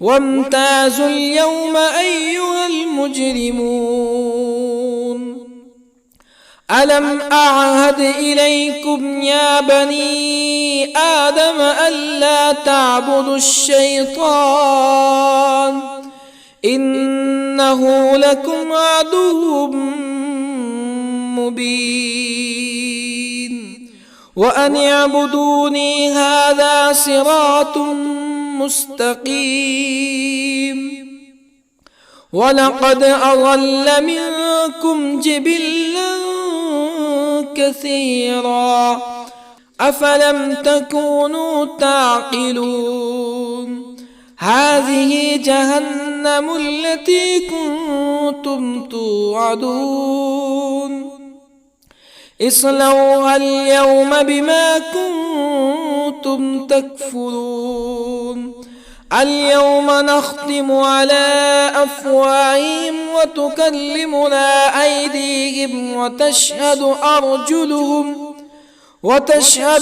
[SPEAKER 1] وامتازوا اليوم أيها المجرمون ألم أعهد إليكم يا بني آدم ألا تعبدوا الشيطان إنه لكم عدو مبين وأن اعبدوني هذا صراط مستقيم ولقد أضل منكم جبلا كثيرا أفلم تكونوا تعقلون هذه جهنم التي كنتم توعدون اصلوها اليوم بما كنتم تكفرون اليوم نختم على أفواههم وتكلمنا أيديهم وتشهد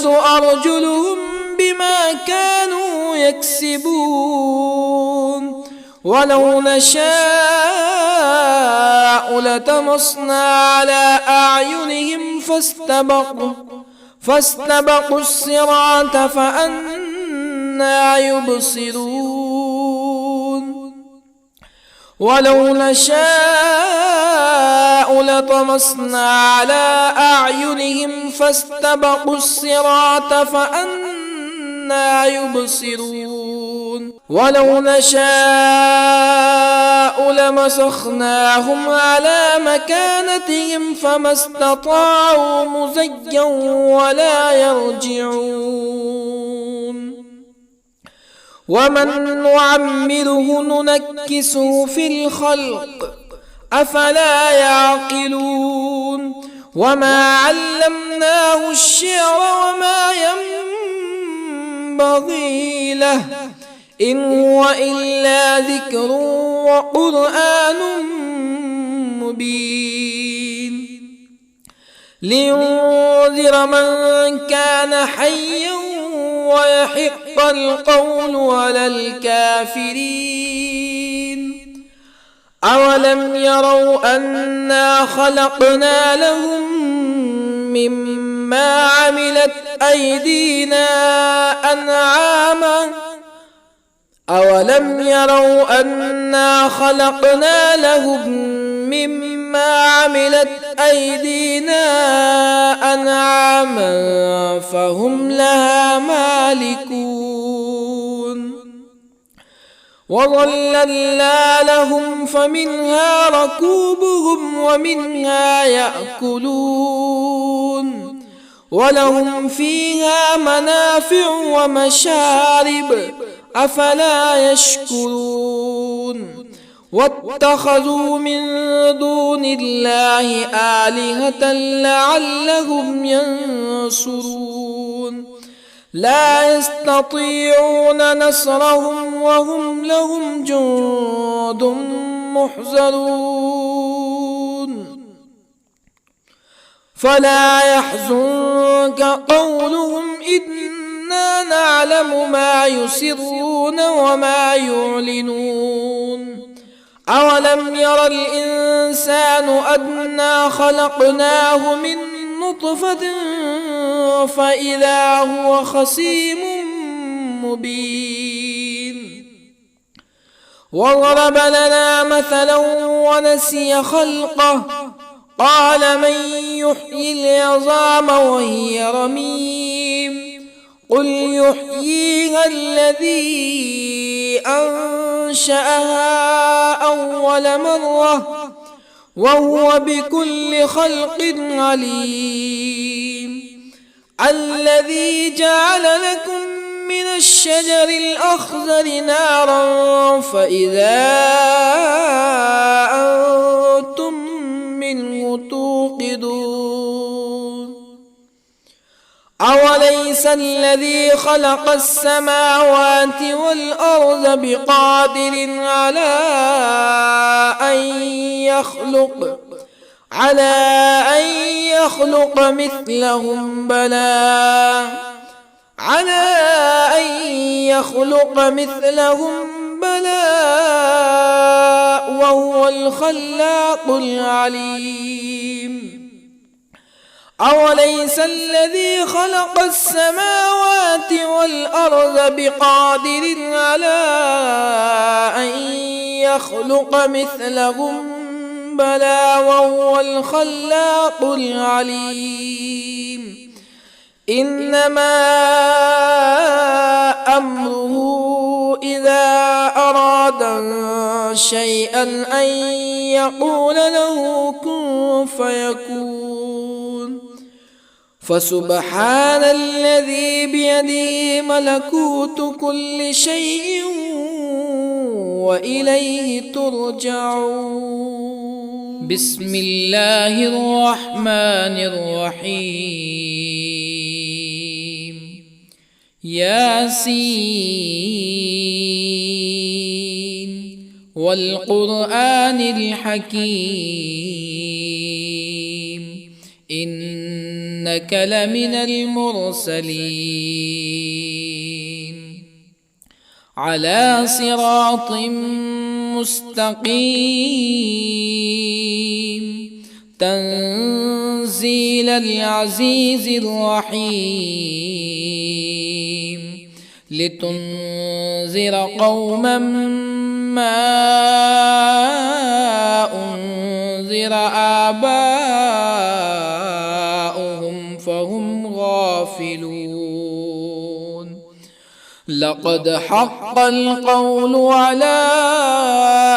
[SPEAKER 1] أرجلهم بما كانوا يكسبون ولو نشاء لطمسنا على أعينهم فاستبقوا الصراط فأنى يبصرون ولو نشاء لطمسنا على أعينهم فاستبقوا الصراط فأنى يبصرون ولو نشاء لمسخناهم على مكانتهم فما استطاعوا مزيا ولا يرجعون ومن نعمره ننكسه في الخلق أفلا يعقلون وما علمناه الشعر وما ينبغي له إن هو إلا ذكر وقرآن مبين لينذر من كان حيا ويحق القول على الكافرين أولم يروا أنا خلقنا لهم مما عملت أيدينا أنعاما أولم يروا أنا خلقنا لهم مما عملت أيدينا أنعاما فهم لها مالكون وظللنا لهم فمنها ركوبهم ومنها يأكلون ولهم فيها منافع ومشارب أفلا يشكرون واتخذوا من دون الله آلهة لعلهم ينصرون لا يستطيعون نصرهم وهم لهم جند محضرون فلا يحزنك قولهم إنا نعلم ما يسرون وما يعلنون أولم ير الإنسان أنا خلقناه من نطفة فإذا هو خصيم مبين وضرب لنا مثلا ونسي خلقه قال من يحيي العظام وهي رميم قل يحييها الذي أنشأها أول مرة وهو بكل خلق عليم الذي جعل لكم من الشجر الأخضر نارا فإذا أنتم منه توقدون أوليس الذي خلق السماوات والأرض بقادر على أن يخلق مثلهم بلى وهو الخلاق العليم أوليس الذي خلق السماوات والأرض بقادر على أن يخلق مثلهم بلى وهو الخلاق العليم إنما أمره إذا أراد شيئا أن يقول له كن فيكون فسبحان الذي بيده ملكوت كل شيء وإليه ترجعون. بسم الله الرحمن الرحيم. ياسين والقرآن الحكيم إنك لمن المرسلين على صراط مستقيم تنزيل العزيز الرحيم لتنذر قوما ما أنذر آباؤهم فهم غافلون لقد حق القول على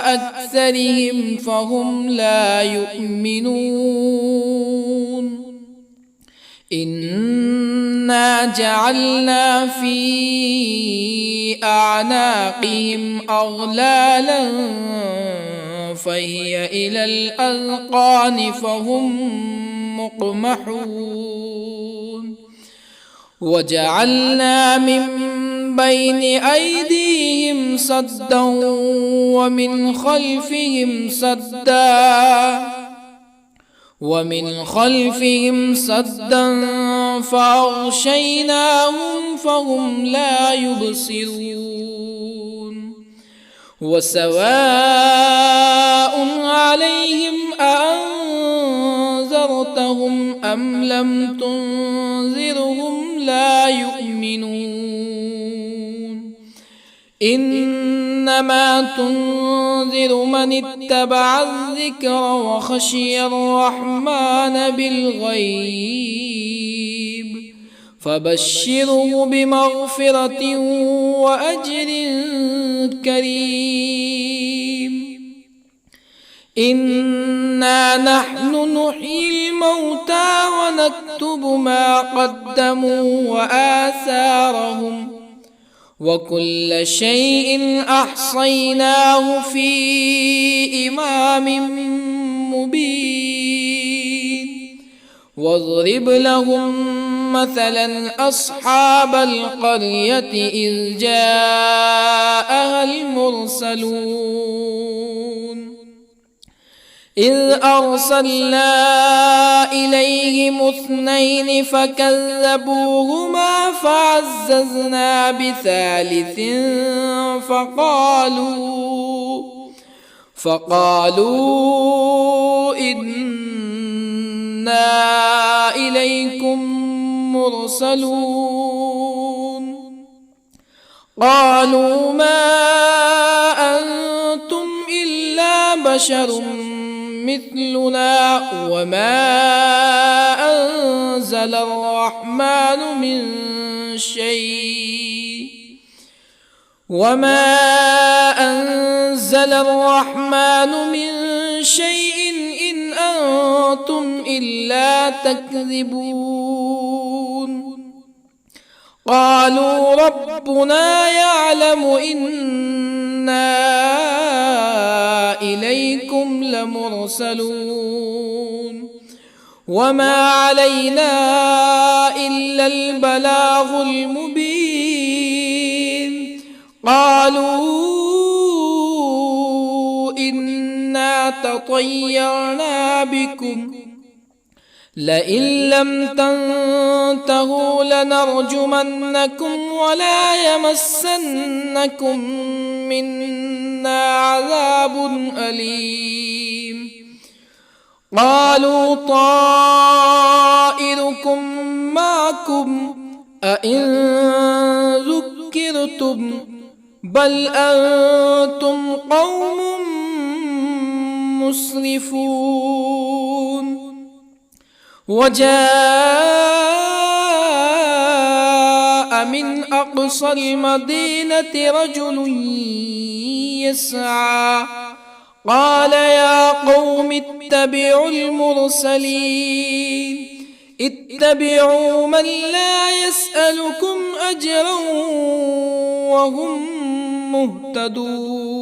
[SPEAKER 1] أكثرهم فهم لا يؤمنون إنا جعلنا في أعناقهم أغلالا فهي إلى الأذقان فهم مقمحون وجعلنا من بين أيديهم سدا ومن خلفهم سدا فأغشيناهم فهم لا يبصرون وسواء عليهم أأنذرتهم أم لم تنذرهم لا يؤمنون إنما تنذر من اتبع الذكر وخشي الرحمن بالغيب فبشره بمغفرة وأجر كريم إنا نحن نحيي الموتى ونكتب ما قدموا وآثارهم وكل شيء أحصيناه في إمام مبين واضرب لهم مثلا أصحاب القرية إذ جاءها المرسلون إذ أرسلنا إليهم اثنين فكذبوهما فعززنا بثالث فقالوا إنا إليكم مرسلون قالوا ما أنتم إلا بشر مثلنا وما أنزل الرحمن من شيء إن أنتم إلا تكذبون قالوا ربنا يعلم إنا إليكم لمرسلون وما علينا إلا البلاغ المبين قالوا إنا تطيرنا بكم لئن لم تنتهوا لنرجمنكم ولا يمسنكم منا عذاب أليم قالوا طائركم أئن ذكرتم بل أنتم قوم مسرفون. وجاء من أقصى المدينة رجل يسعى قال يا قوم اتبعوا المرسلين اتبعوا من لا يسألكم أجرا وهم مهتدون.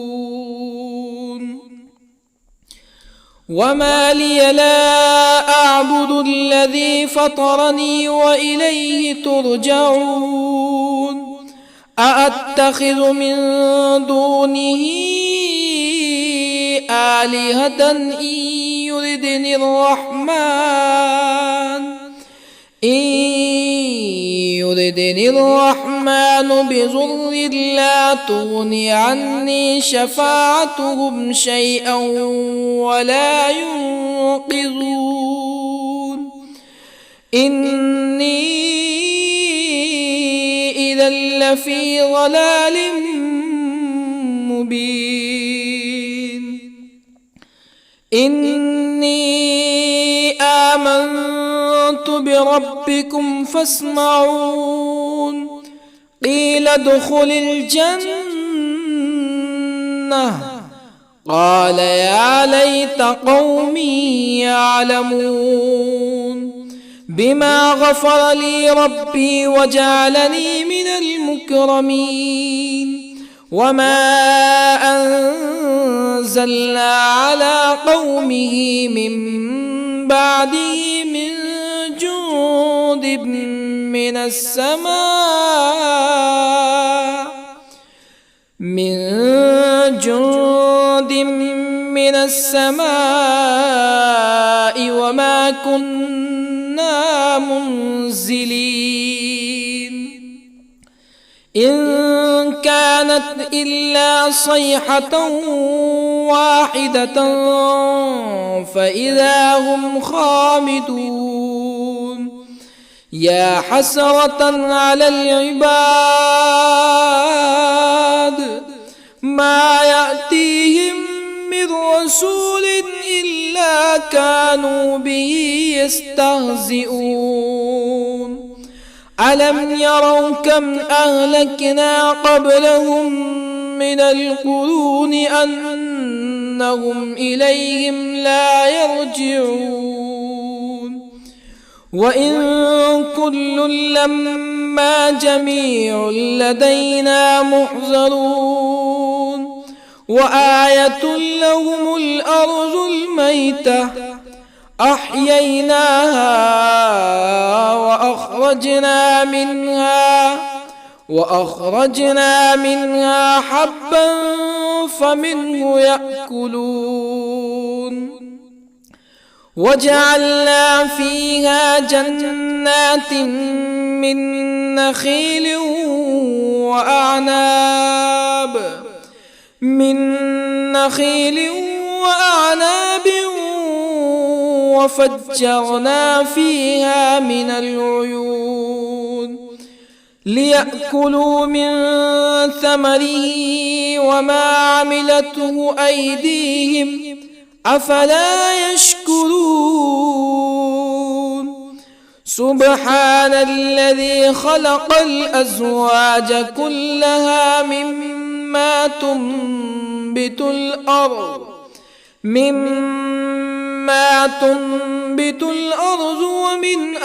[SPEAKER 1] وما لي لا أعبد الذي فطرني وإليه ترجعون. أأتخذ من دونه آلهة إن يردني الرحمن بضر لا تغني عني شفاعتهم شيئا ولا ينقذون. إني إذا لفي ضلال مبين. إني آمنت بربكم فاسمعون. قيل ادخل الجنة قال يا ليت قومي يعلمون. بما غفر لي ربي وجعلني من المكرمين. وما أنزلنا على قومه من بعده من جند من السماء وما كنا منزلين. إن كانت إلا صيحة واحدة فإذا هم خامدون. يا حسرة على العباد ما يأتيهم من رسول إلا كانوا به يستهزئون. ألم يروا كم أهلكنا قبلهم من القرون أنهم إليهم لا يرجعون. وإن كل لما جميع لدينا محضرون. وآية لهم الأرض الميتة أحييناها وأخرجنا منها حبا فمنه يأكلون. وجعلنا فيها جنات من نخيل وأعناب وفجرنا فيها من العيون ليأكلوا من ثمره وما عملته أيديهم أفلا يشكرون. سبحان الذي خلق الأزواج كلها مما تنبت الأرض ومن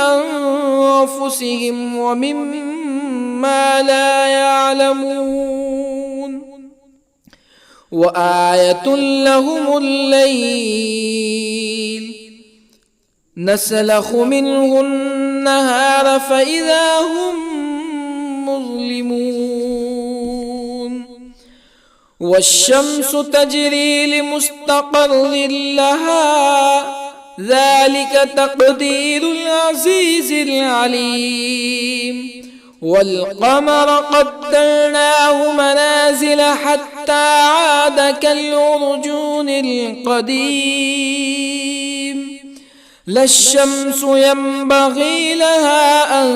[SPEAKER 1] أنفسهم ومما لا يعلمون. وآية لهم الليل نسلخ منه النهار فإذا هم مظلمون. والشمس تجري لمستقر لها ذلك تقدير العزيز العليم. والقمر قدرناه منازل حتى عاد كالعرجون القديم. لا الشمس ينبغي لها أن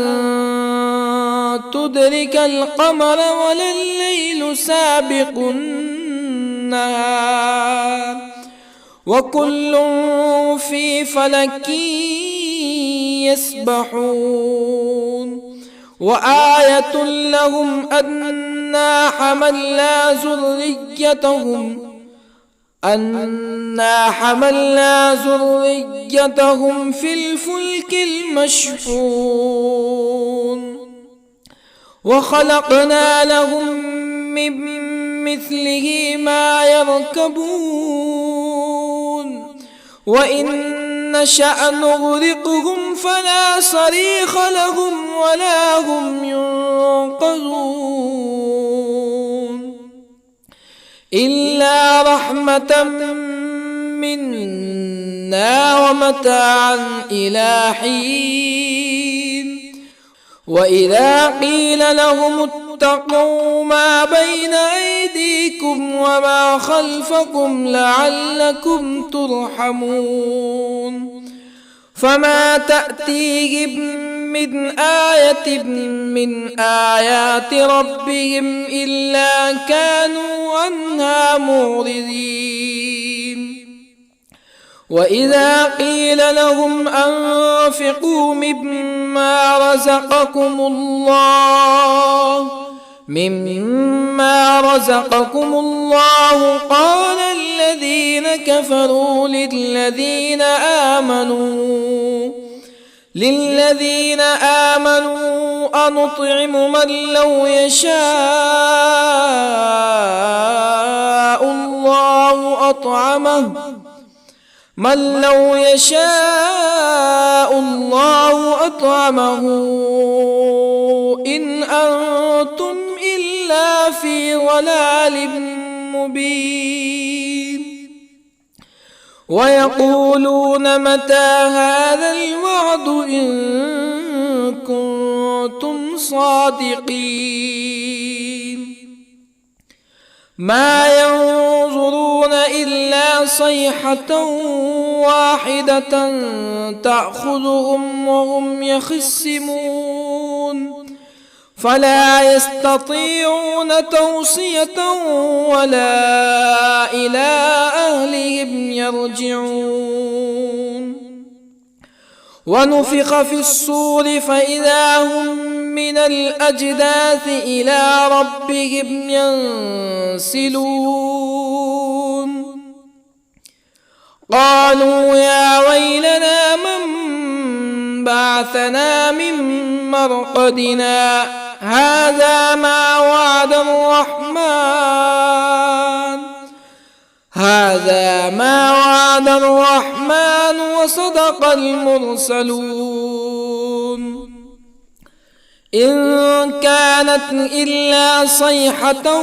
[SPEAKER 1] تدرك القمر ولا الليل سابق النهار وكل في فلك يسبحون وآية لهم أنا حملنا ذريتهم في الفلك المشحون وخلقنا لهم من مثله ما يركبون وإن نشأ نغرقهم فلا صريخ لهم ولا هم ينقذون إلا رحمة منا ومتاعا إلى حين وإذا قيل لهم اتقوا ما بين أيديكم وما خلفكم لعلكم ترحمون فما تأتيهم من آية من آيات ربهم إلا كانوا عنها معرضين وإذا قيل لهم أنفقوا مما رزقكم الله قال الذين كفروا للذين آمنوا أنطعم من لو يشاء الله أطعمه إن أنتم إلا في ضلال مبين ويقولون متى هذا الوعد إن كنتم صادقين ما ينظرون إلا صيحة واحدة تأخذهم وهم يخصمون فلا يستطيعون توصية ولا إلى أهلهم يرجعون ونفخ في الصور فإذا هم من الأجداث إلى ربهم ينسلون قالوا يا ويلنا من بعثنا من مرقدنا هذا ما وعد الرحمن وصدق المرسلون إن كانت إلا صيحة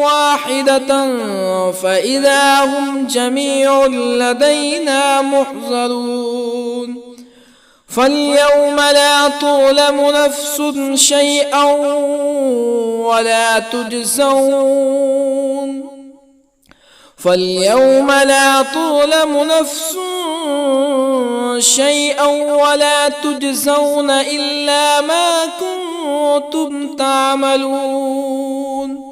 [SPEAKER 1] واحدة فإذا هم جميع لدينا محضرون فاليوم لا تظلم نفس شيئا ولا تجزون إلا ما كنتم تعملون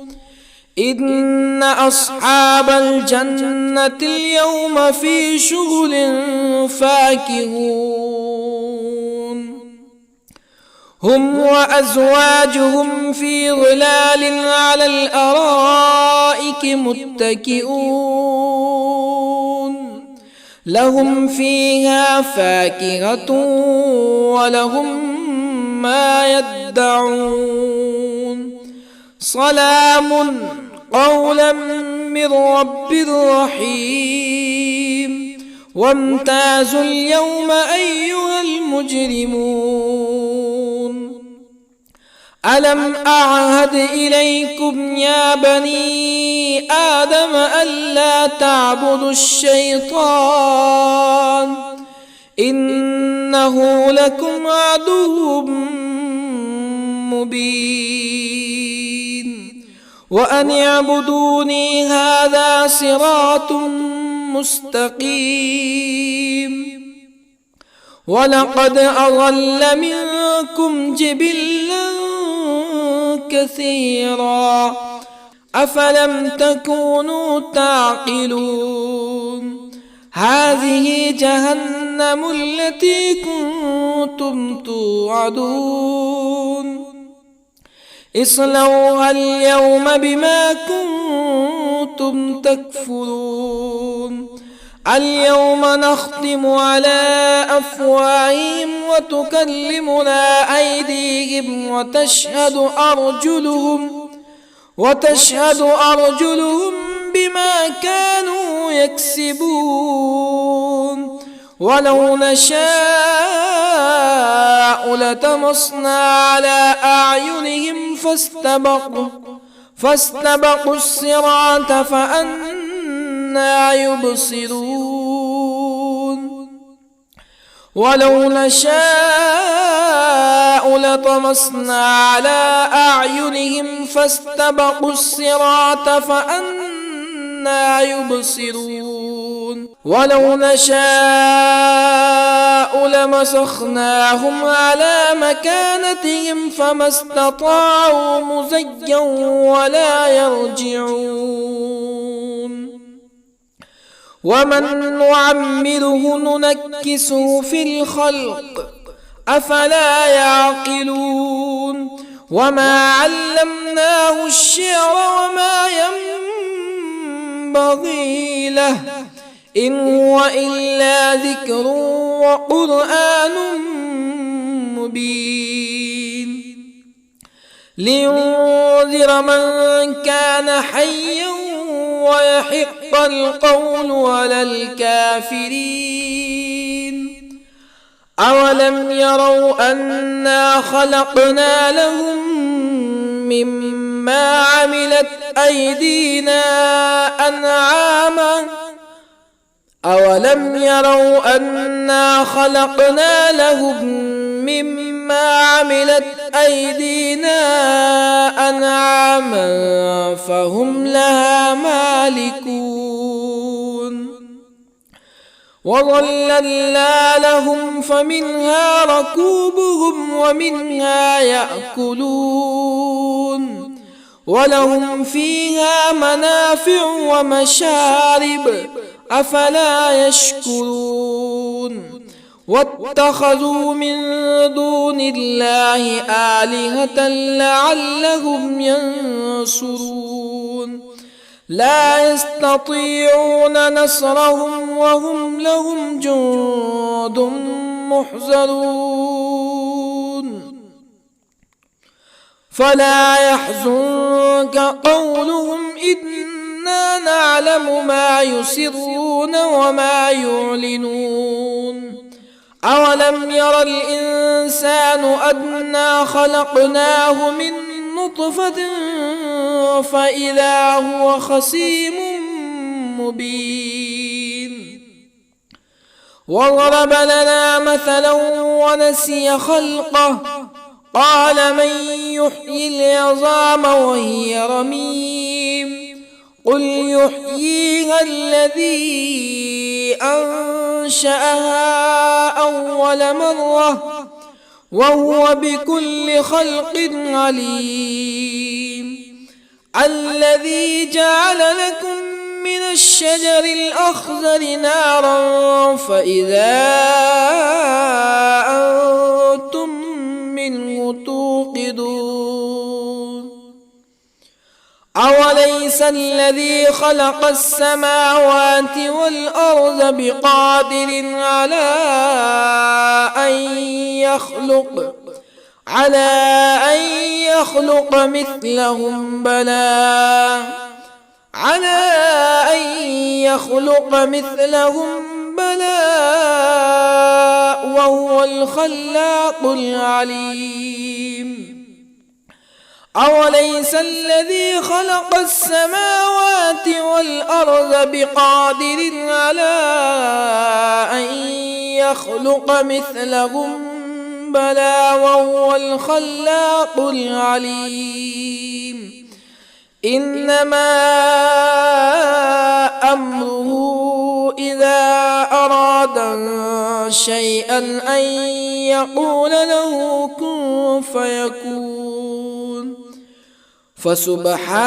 [SPEAKER 1] إن أصحاب الجنة اليوم في شغل فاكهون هم وأزواجهم في ظلال على الأرائك متكئون لهم فيها فاكهة ولهم ما يدعون سلام قولا من رب رحيم وامتازوا اليوم أيها المجرمون ألم أعهد إليكم يا بني آدم ألا تعبدوا الشيطان إنه لكم عدو مبين وأن اعبدوني هذا صراط مستقيم ولقد أضل منكم جبلا كثيرا أفلم تكونوا تعقلون هذه جهنم التي كنتم توعدون اصلوها اليوم بما كنتم تكفرون اليوم نختم على أفواههم وتكلمنا أيديهم وتشهد أرجلهم بما كانوا يكسبون ولو نشاء لطمسنا على أعينهم فاستبقوا الصراط فأنى يبصرون ولو نشاء لطمسنا على أعينهم فاستبقوا الصراط فأنى يبصرون ولو نشاء لمسخناهم على مكانتهم فما استطاعوا مزيا ولا يرجعون ومن نعمره ننكسه في الخلق أفلا يعقلون وما علمناه الشعر وما ينبغي له إن هو إلا ذكر وقرآن مبين لينذر من كان حيا ويحق القول على الكافرين أولم يروا أنا خلقنا لهم مما عملت أيدينا أنعاما أولم يروا أنا خلقنا لهم مما عملت أيدينا أنعاما فهم لها مالكون وظللنا لهم فمنها ركوبهم ومنها يأكلون ولهم فيها منافع ومشارب أفلا يشكرون واتخذوا من دون الله آلهة لعلهم ينصرون لا يستطيعون نصرهم وهم لهم جند محضرون فلا يحزنك قولهم إنا نعلم ما يسرون وما يعلنون أولم ير الإنسان أنا خلقناه من نطفة فإذا هو خصيم مبين وضرب لنا مثلا ونسي خلقه قال من يحيي العظام وهي رميم قل يحييها الذي أنشأها أول مرة وهو بكل خلق عليم الذي جعل لكم من الشجر الأخضر نارا فإذا أنتم منه توقدون أوليس الذي خلق السماوات والأرض بقادر على أن يخلق مثلهم بلى وهو الخلاق العليم أوليس الذي خلق السماوات والأرض بقادر على أن يخلق مثلهم بلى وهو الخلاق العليم إنما أمره إذا أراد شيئا أن يقول له كن فيكون فسبحان